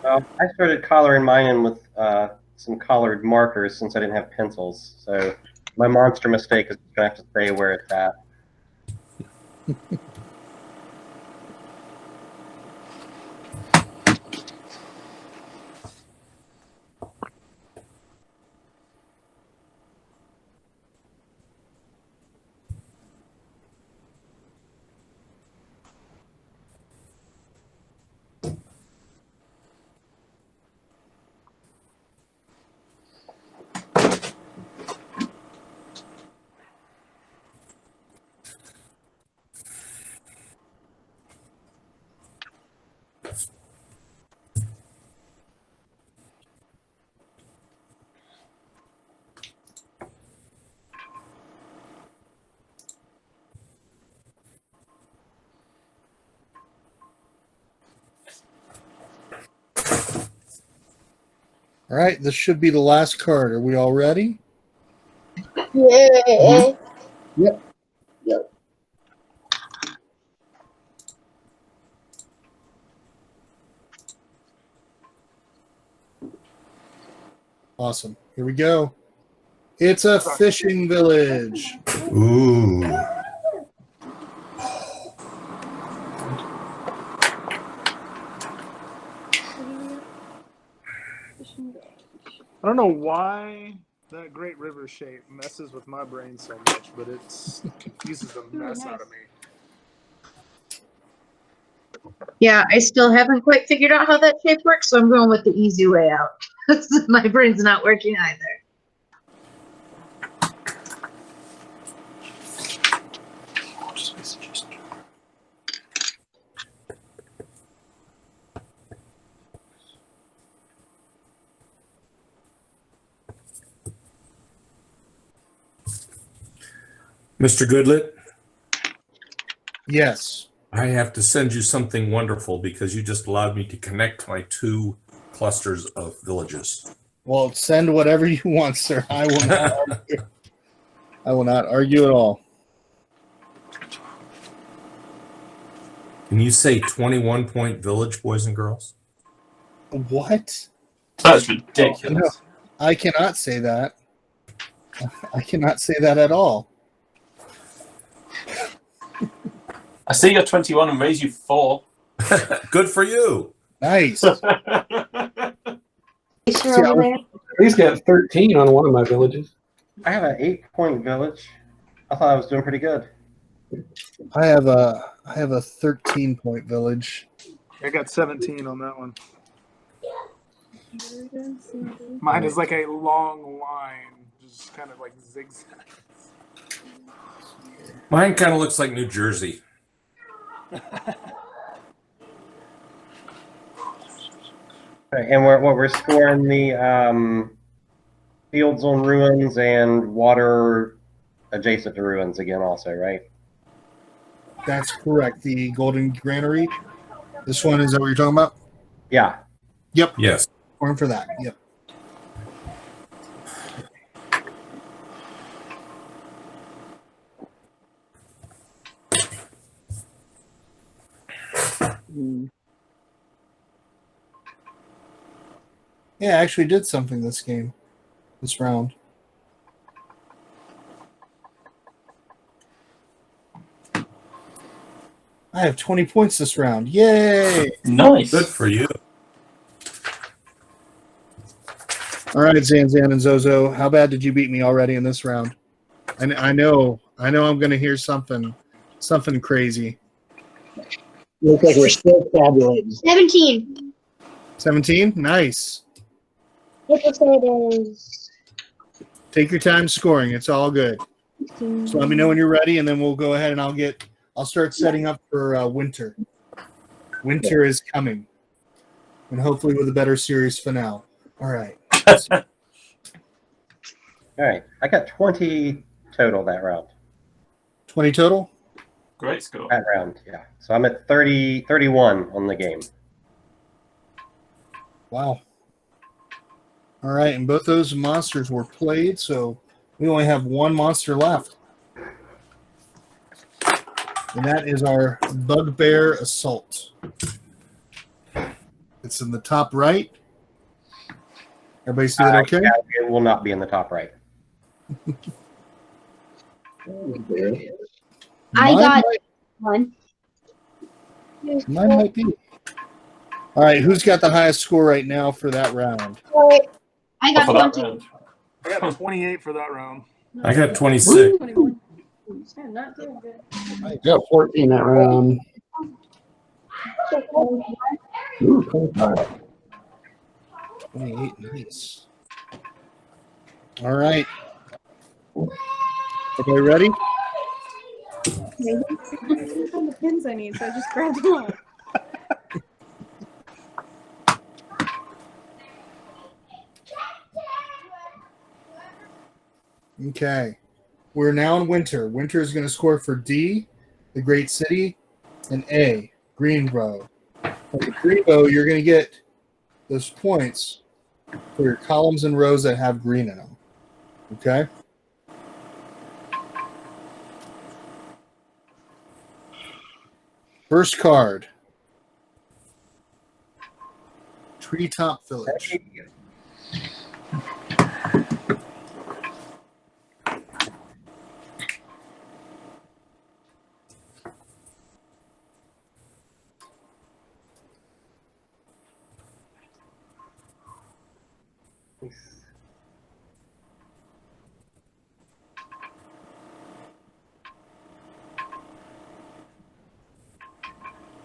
I started coloring mine in with some colored markers since I didn't have pencils. So my monster mistake is going to have to stay where it's at. All right, this should be the last card. Are we all ready? Yeah. Yep. Yep. Awesome. Here we go. It's a fishing village. Ooh. I don't know why that Great River shape messes with my brain so much, but it confuses the mess out of me. Yeah, I still haven't quite figured out how that shape works, so I'm going with the easy way out. My brain's not working either. Mr. Goodlet? Yes. I have to send you something wonderful because you just allowed me to connect my 2 clusters of villages. Well, send whatever you want, sir. I will not argue. I will not argue at all. Can you say 21-point village, boys and girls? What? That's ridiculous. No, I cannot say that. I cannot say that at all. I see you're 21 and raise you 4. Good for you. Nice. He's got 13 on one of my villages. I have an 8-point village. I thought I was doing pretty good. I have a 13-point village. I got 17 on that one. Mine is like a long line, just kind of like zigzags. Mine kind of looks like New Jersey. Okay, and we're scoring the fields on ruins and water adjacent to ruins again, also, right? That's correct. The Golden Granary. This one, is that what you're talking about? Yeah. Yep. Yes. Scoring for that. Yep. Yeah, I actually did something this round. I have 20 points this round. Yay! Nice. Good for you. All right, Zanzan and Zozo, how bad did you beat me already in this round? And I know I'm going to hear something crazy. Looks like we're still tabulating. 17. 17? Nice. What the it is? Take your time scoring. It's all good. 16. So let me know when you're ready, and then we'll go ahead and I'll start setting up for winter. Winter is coming, and hopefully with a better series finale. All right. All right. I got 20 total that round. 20 total? Great score. That round, yeah. So I'm at 31 on the game. Wow. All right, and both those monsters were played, so we only have one monster left. And that is our Bugbear Assault. It's in the top right. Everybody see that okay? Yeah, it will not be in the top right. I got one. Mine might be. All right, who's got the highest score right now for that round? I got For that 20. round. I got 28 for that round. I got 26. I got 14 that round. Ooh, 25. 28, nice. All right. Everybody ready? The pins I need, so I just grabbed one. Okay. We're now in winter. Winter is going to score for D, the Great City, and A, Greenbow. For the Greenbow, you're going to get those points for your columns and rows that have green in them. Okay? First card. Treetop Village.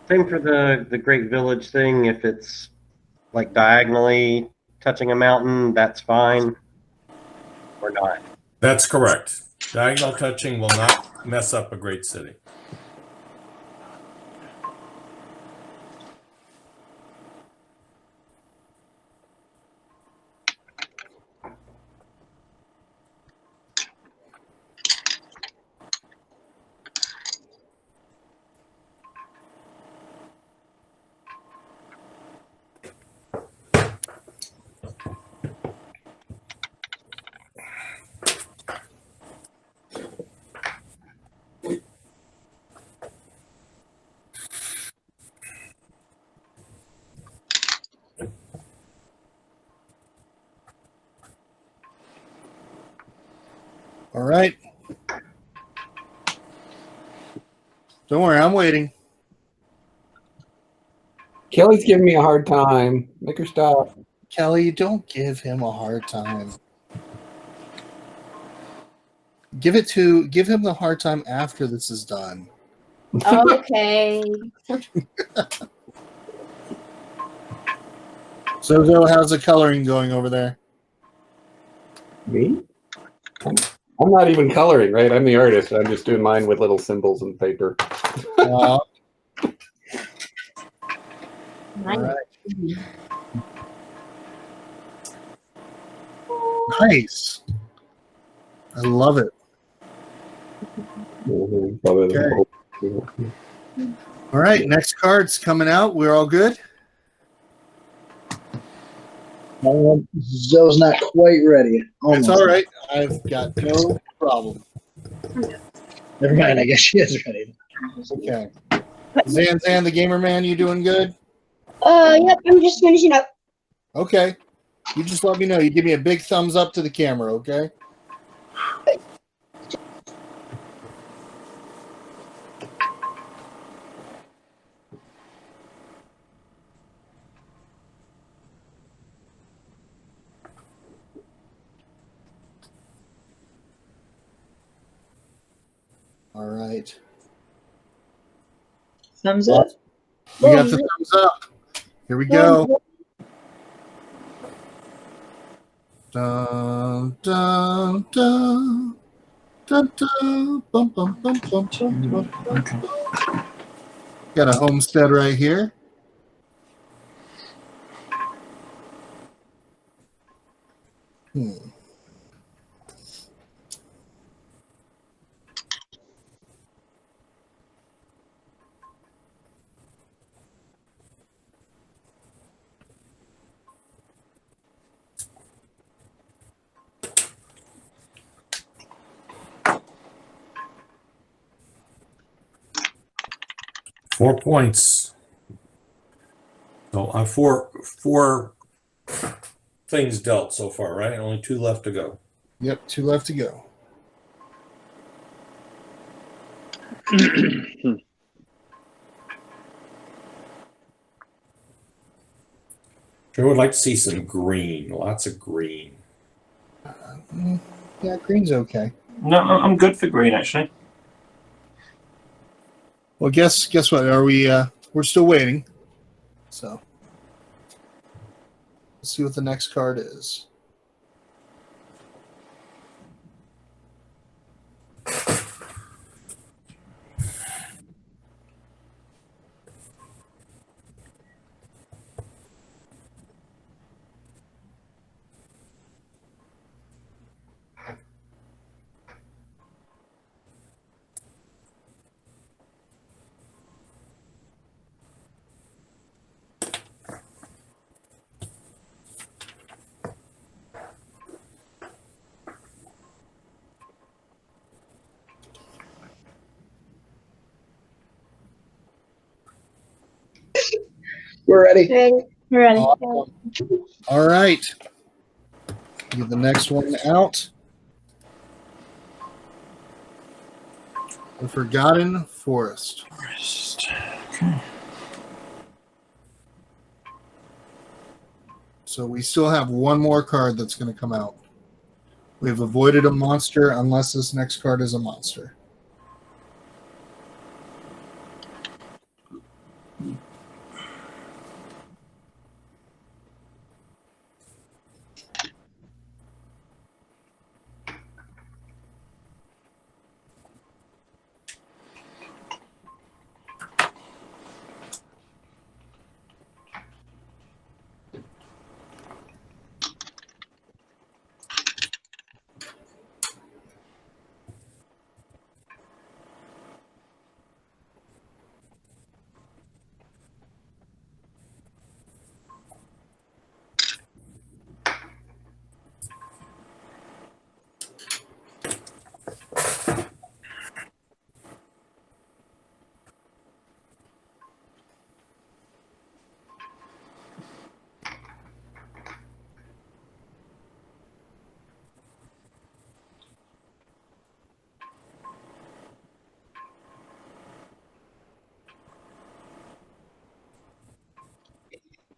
Same for the Great Village thing. If it's like diagonally touching a mountain, that's fine. Or not. That's correct. Diagonal touching will not mess up a great city. All right. Don't worry, I'm waiting. Kelly's giving me a hard time. Make her stop. Kelly, don't give him a hard time. Give him the hard time after this is done. Okay. So how's the coloring going over there? Me? I'm not even coloring, right? I'm the artist. I'm just doing mine with little symbols and paper. All Nice. right. Nice. I love it. Okay. All right, next card's coming out. We're all good? Joe's not quite ready. It's all right. I've got no problem. Never mind. I guess she is ready. Okay. Zan, the gamer man, you doing good? Yep, I'm just finishing up. Okay. You just let me know. You give me a big thumbs up to the camera, okay? All right. Thumbs up. We got the thumbs up. Here we go. Dun, dun, dun. Dun, dun. Bum, bum, bum, bum, bum, bum, bum. Got a homestead right here. Hmm. 4 points. So four things dealt so far, right? Only 2 left to go. Yep, 2 left to go. Sure would like to see some green. Lots of green. Yeah, green's okay. No, I'm good for green actually. Well, guess what? Are we? We're still waiting. So let's see what the next card is. We're ready. We're ready. Awesome. All right. Get the next one out. The Forgotten Forest. Okay. So we still have one more card that's going to come out. We've avoided a monster unless this next card is a monster.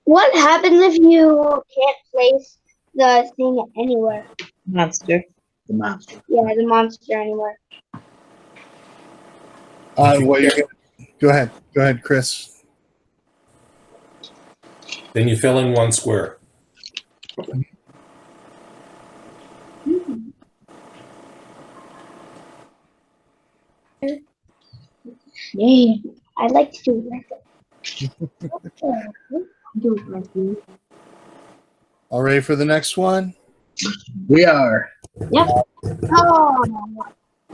What happens if you can't place the thing anywhere? Monster. The monster. Yeah, the monster anywhere. Well, you're gonna, go ahead, Chris. Then you fill in 1 square. Yay. I like to do it like that. Do it like this. All ready for the next one? We are. Yep. Oh.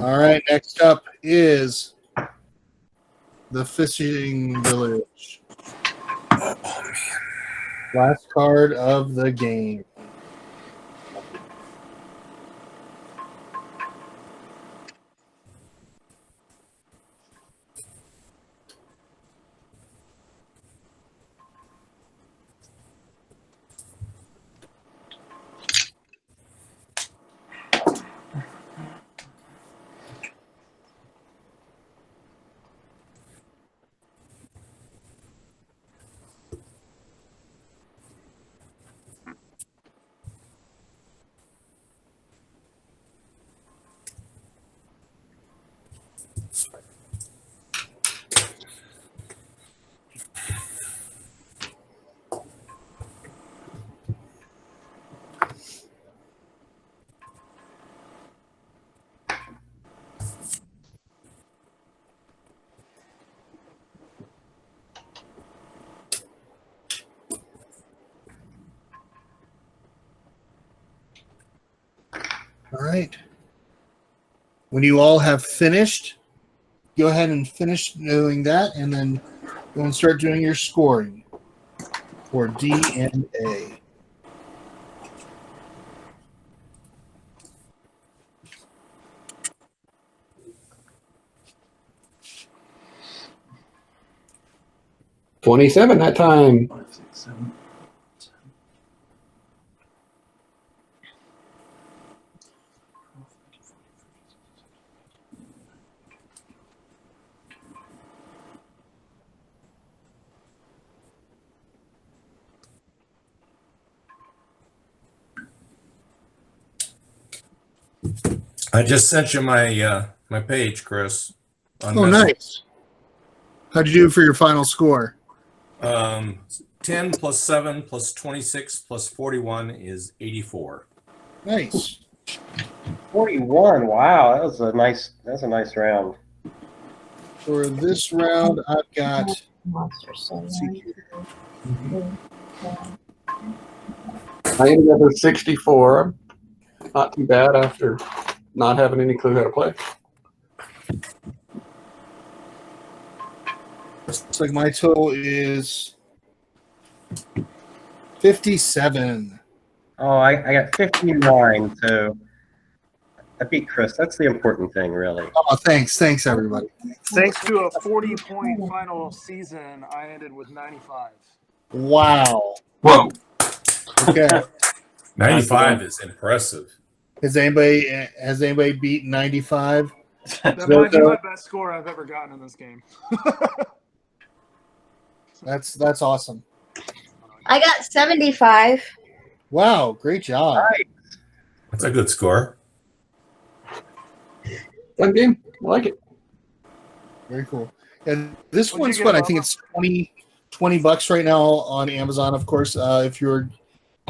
All right, next up is the Fishing Village. Oh, man. Last card of the game. All right. When you all have finished, go ahead and finish doing that, and then go and start doing your scoring for D and A. $27 that time. 5, 6, 7. I just sent you my my page, Chris. On Oh, Messenger. nice. How'd you do for your final score? 10 plus 7 plus 26 plus 41 is 84. Nice. 41. Wow, that was a nice. That's a nice round. For this round, I've got. I ended up with 64. Not too bad after not having any clue how to play. Looks like my total is 57. Oh, I got 59. So I beat Chris. That's the important thing, really. Oh, thanks. Thanks, everybody. Thanks to a 40-point final season, I ended with 95. Wow. Whoa. Okay. 95 is impressive. Has anybody beat 95? That might be my best score I've ever gotten in this game. That's awesome. I got 75. Wow, great job. That's a good score. Fun game. I like it. Very cool. And this What'd one's you get, what I think it's $20 right now on Amazon. Of course, if your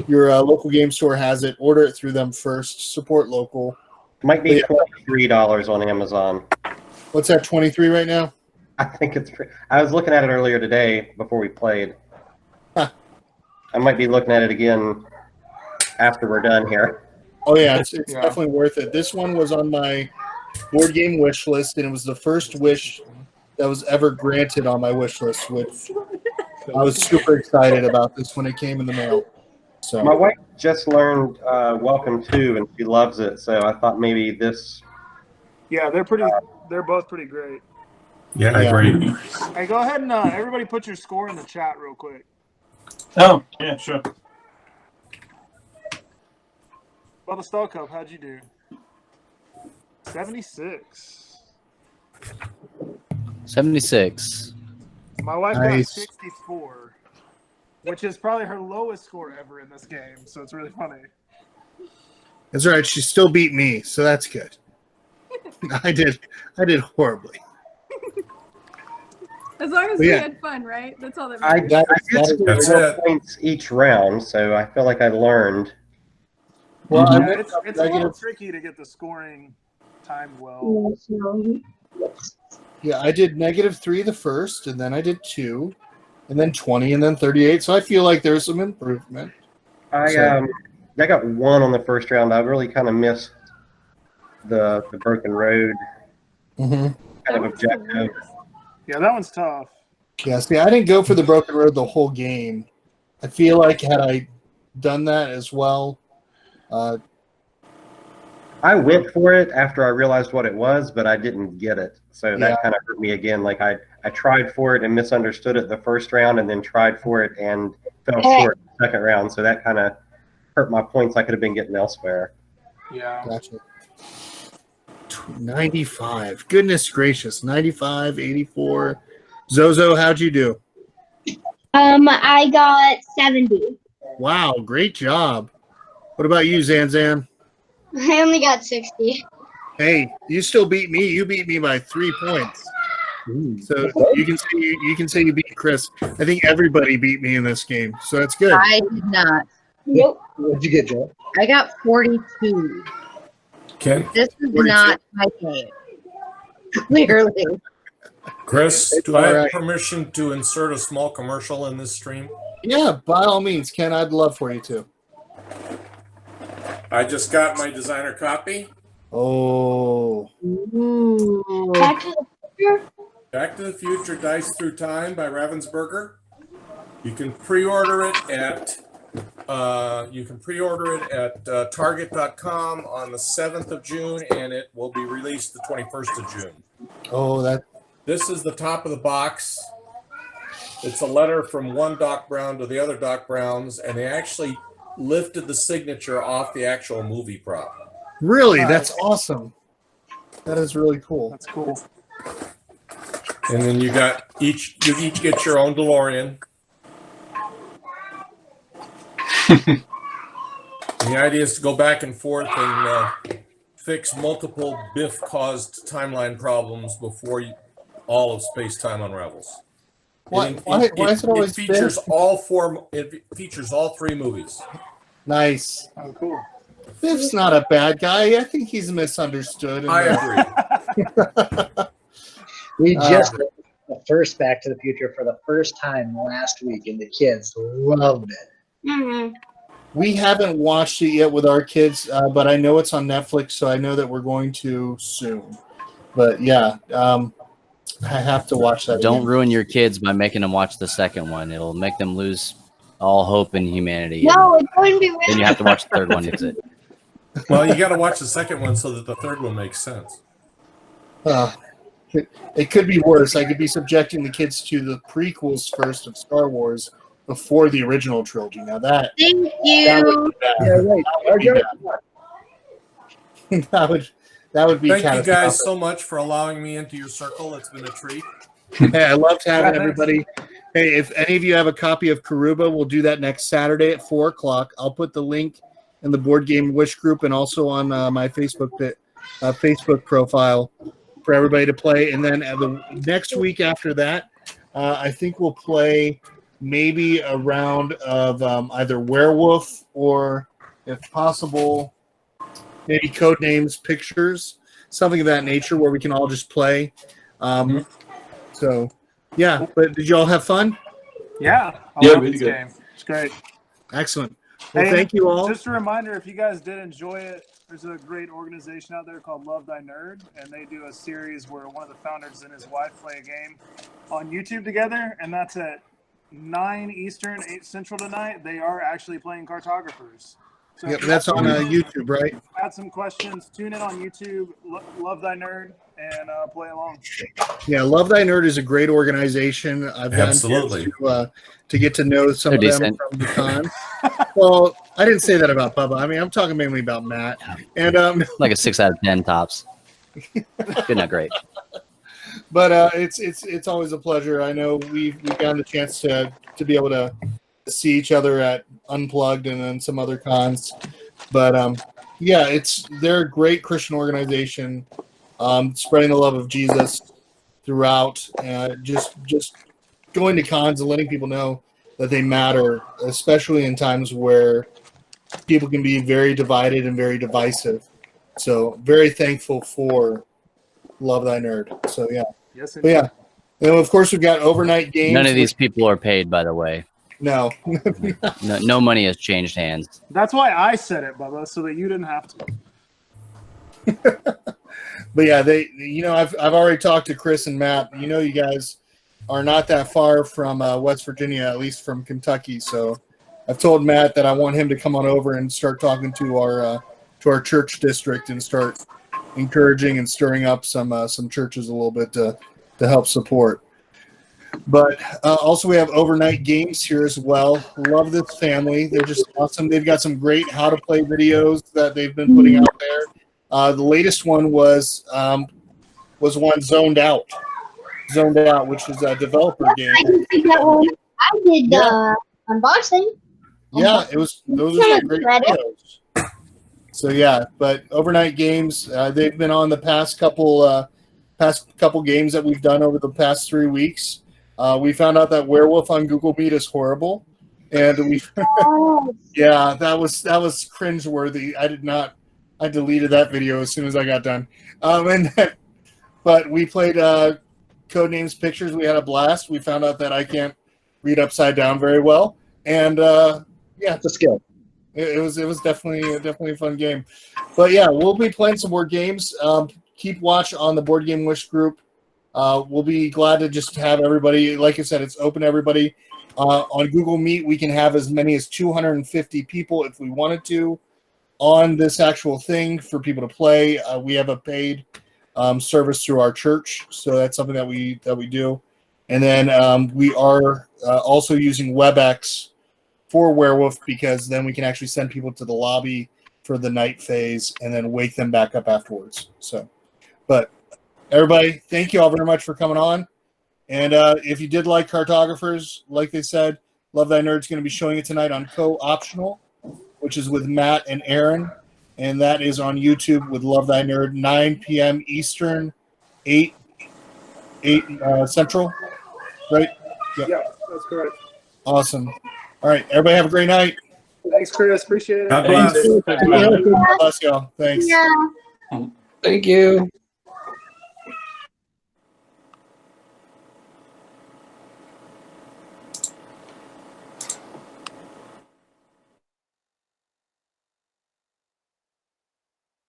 local game store has it, order it through them first. Support local. Might be $23 on Amazon. What's that? 23 right now? I think it's. I was looking at it earlier today before we played. Huh. I might be looking at it again after we're done here. Oh yeah, it's definitely worth it. This one was on my board game wish list, and it was the first wish that was ever granted on my wish list, which I was super excited about this when it came in the mail. So My wife just learned Welcome To, and she loves it. So I thought maybe this. Yeah, they're pretty. They're both pretty great. Yeah, I agree. Hey, go ahead and everybody put your score in the chat real quick. Oh, yeah, sure. Bubba Stallcup, how'd you do? 76. 76. My wife Nice. got 64, which is probably her lowest score ever in this game. So it's really funny. that's all right. She still beat me, so that's good. I did horribly. As long as But we yeah. had fun, right? That's all that I matters. did score That's 4 it. points each round, so I feel like I learned. Well, I Yeah, went it's up a little negative. tricky to get the scoring timed well. Yeah, I did -3 the first, and then I did 2, and then 20, and then 38. So I feel like there's some improvement. I So- I got 1 on the first round. I really kind of missed the broken road Mm-hmm. kind of objective. Yeah, that one's tough. Yeah, see, I didn't go for the broken road the whole game. I feel like had I done that as well, I went for it after I realized what it was, but I didn't get it. So Yeah. that kind of hurt me again. Like I tried for it and misunderstood it the first round, and then tried for it and fell short the second round. So that kind of hurt my points I could have been getting elsewhere. Yeah. Gotcha. 95. Goodness gracious. 95, 84. Zozo, how'd you do? I got 70. Wow, great job. What about you, Zanzan? I only got 60. Hey, you still beat me. You beat me by 3 points. So you can say you beat Chris. I think everybody beat me in this game, so that's good. I did not. Nope. What'd you get, Joe? I got 42. Ken, This is 42. not my game. Clearly. Chris, It's do I all have right. permission to insert a small commercial in this stream? Yeah, by all means, Ken. I'd love for you to. I just got my designer copy. Oh, Ooh. Back to the future. Back to the Future Dice Through Time by Ravensburger. You can pre-order it at Target.com on the 7th of June, and it will be released the 21st of June. that. This is the top of the box. It's a letter from one Doc Brown to the other Doc Browns, and they actually lifted the signature off the actual movie prop. Really, Nice. that's awesome. That is really cool. That's cool. And then you each get your own DeLorean. And the idea is to go back and forth and fix multiple Biff-caused timeline problems before all of space-time unravels. Why is it always features Biff? all four? It features all 3 movies. Nice. Oh, cool. Biff's not a bad guy. I think he's misunderstood. I agree. We just did the first Back to the Future for the first time last week, and the kids loved it. Mm-hmm. We haven't watched it yet with our kids, but I know it's on Netflix, so I know that we're going to soon. But yeah, I have to watch that. Don't again. ruin your kids by making them watch the second one. It'll make them lose all hope in humanity. No, it's going to be Then really you have to watch the third one. That's it. Well, you got to watch the second one so that the third one makes sense. It could be worse. I could be subjecting the kids to the prequels first of Star Wars before the original trilogy. Now that Thank that would you. be bad. Yeah, right. That would be Thank you catastrophic. guys so much for allowing me into your circle. It's been a treat. Hey, I loved having Yeah, everybody. Hey, if any of you have a copy of Karuba, we'll do that next Saturday at 4:00. I'll put the link in the Board Game Wish group and also on my Facebook profile for everybody to play. And then the next week after that, I think we'll play maybe a round of either Werewolf or, if possible, maybe Codenames Pictures, something of that nature where we can all just play. So, yeah. But did you all have fun? Yeah. I Yeah, love really this good. game. It's great. Excellent. Well, Hey, thank you all. Just a reminder, if you guys did enjoy it, there's a great organization out there called Love Thy Nerd, and they do a series where one of the founders and his wife play a game on YouTube together, and that's at 9 Eastern, 8 Central tonight. They are actually playing Cartographers. So Yep, that's on YouTube, right? Add some questions. Tune in on YouTube. Love Thy Nerd, and play along. Yeah, Love Thy Nerd is a great organization. I've gotten Absolutely. to get to know some They're of them decent. from the con. Well, I didn't say that about Bubba. I mean, I'm talking mainly about Matt. And Like a 6 out of 10 tops. Good, not great. but it's always a pleasure. I know we've gotten the chance to be able to see each other at Unplugged and then some other cons. But yeah, they're a great Christian organization, spreading the love of Jesus throughout. Just going to cons and letting people know that they matter, especially in times where people can be very divided and very divisive. So very thankful for Love Thy Nerd. So yeah. Yes, But yeah. And of course we've got overnight games. None of these people are paid, by the way. No. No money has changed hands. That's why I said it, Bubba, so that you didn't have to. But yeah, I've already talked to Chris and Matt. You guys are not that far from West Virginia, at least from Kentucky. So I've told Matt that I want him to come on over and start talking to our church district and start encouraging and stirring up some churches a little bit to help support. But also we have Overnight Games here as well. Love this family. They're just awesome. They've got some great how to play videos that they've been putting out there. The latest one was one Zoned Out, which is a developer game. I did that one. I did unboxing. Yeah, those are some great videos. So yeah, but Overnight Games, they've been on the past couple games that we've done over the past 3 weeks. We found out that Werewolf on Google Meet is horrible, and yeah, that was cringeworthy. I deleted that video as soon as I got done. But we played Codenames Pictures. We had a blast. We found out that I can't read upside down very well, and yeah, it's a skill. It was definitely a fun game. But yeah, we'll be playing some more games. Keep watch on the Board Game Wish group. We'll be glad to just have everybody. Like I said, it's open to everybody. On Google Meet, we can have as many as 250 people if we wanted to on this actual thing for people to play. We have a paid service through our church, so that's something that we do. And then we are also using WebEx for Werewolf, because then we can actually send people to the lobby for the night phase and then wake them back up afterwards. So, but everybody, thank you all very much for coming on. And if you did like Cartographers, like they said, Love Thy Nerd's going to be showing it tonight on Co-Optional, which is with Matt and Aaron. And that is on YouTube with Love Thy Nerd, 9 p.m. Eastern, 8 Central, right? Yep. Yeah, that's correct. Awesome. All right, everybody have a great night. Thanks, Chris. Appreciate it. God bless. God bless y'all. Thanks. Yeah. Thank you.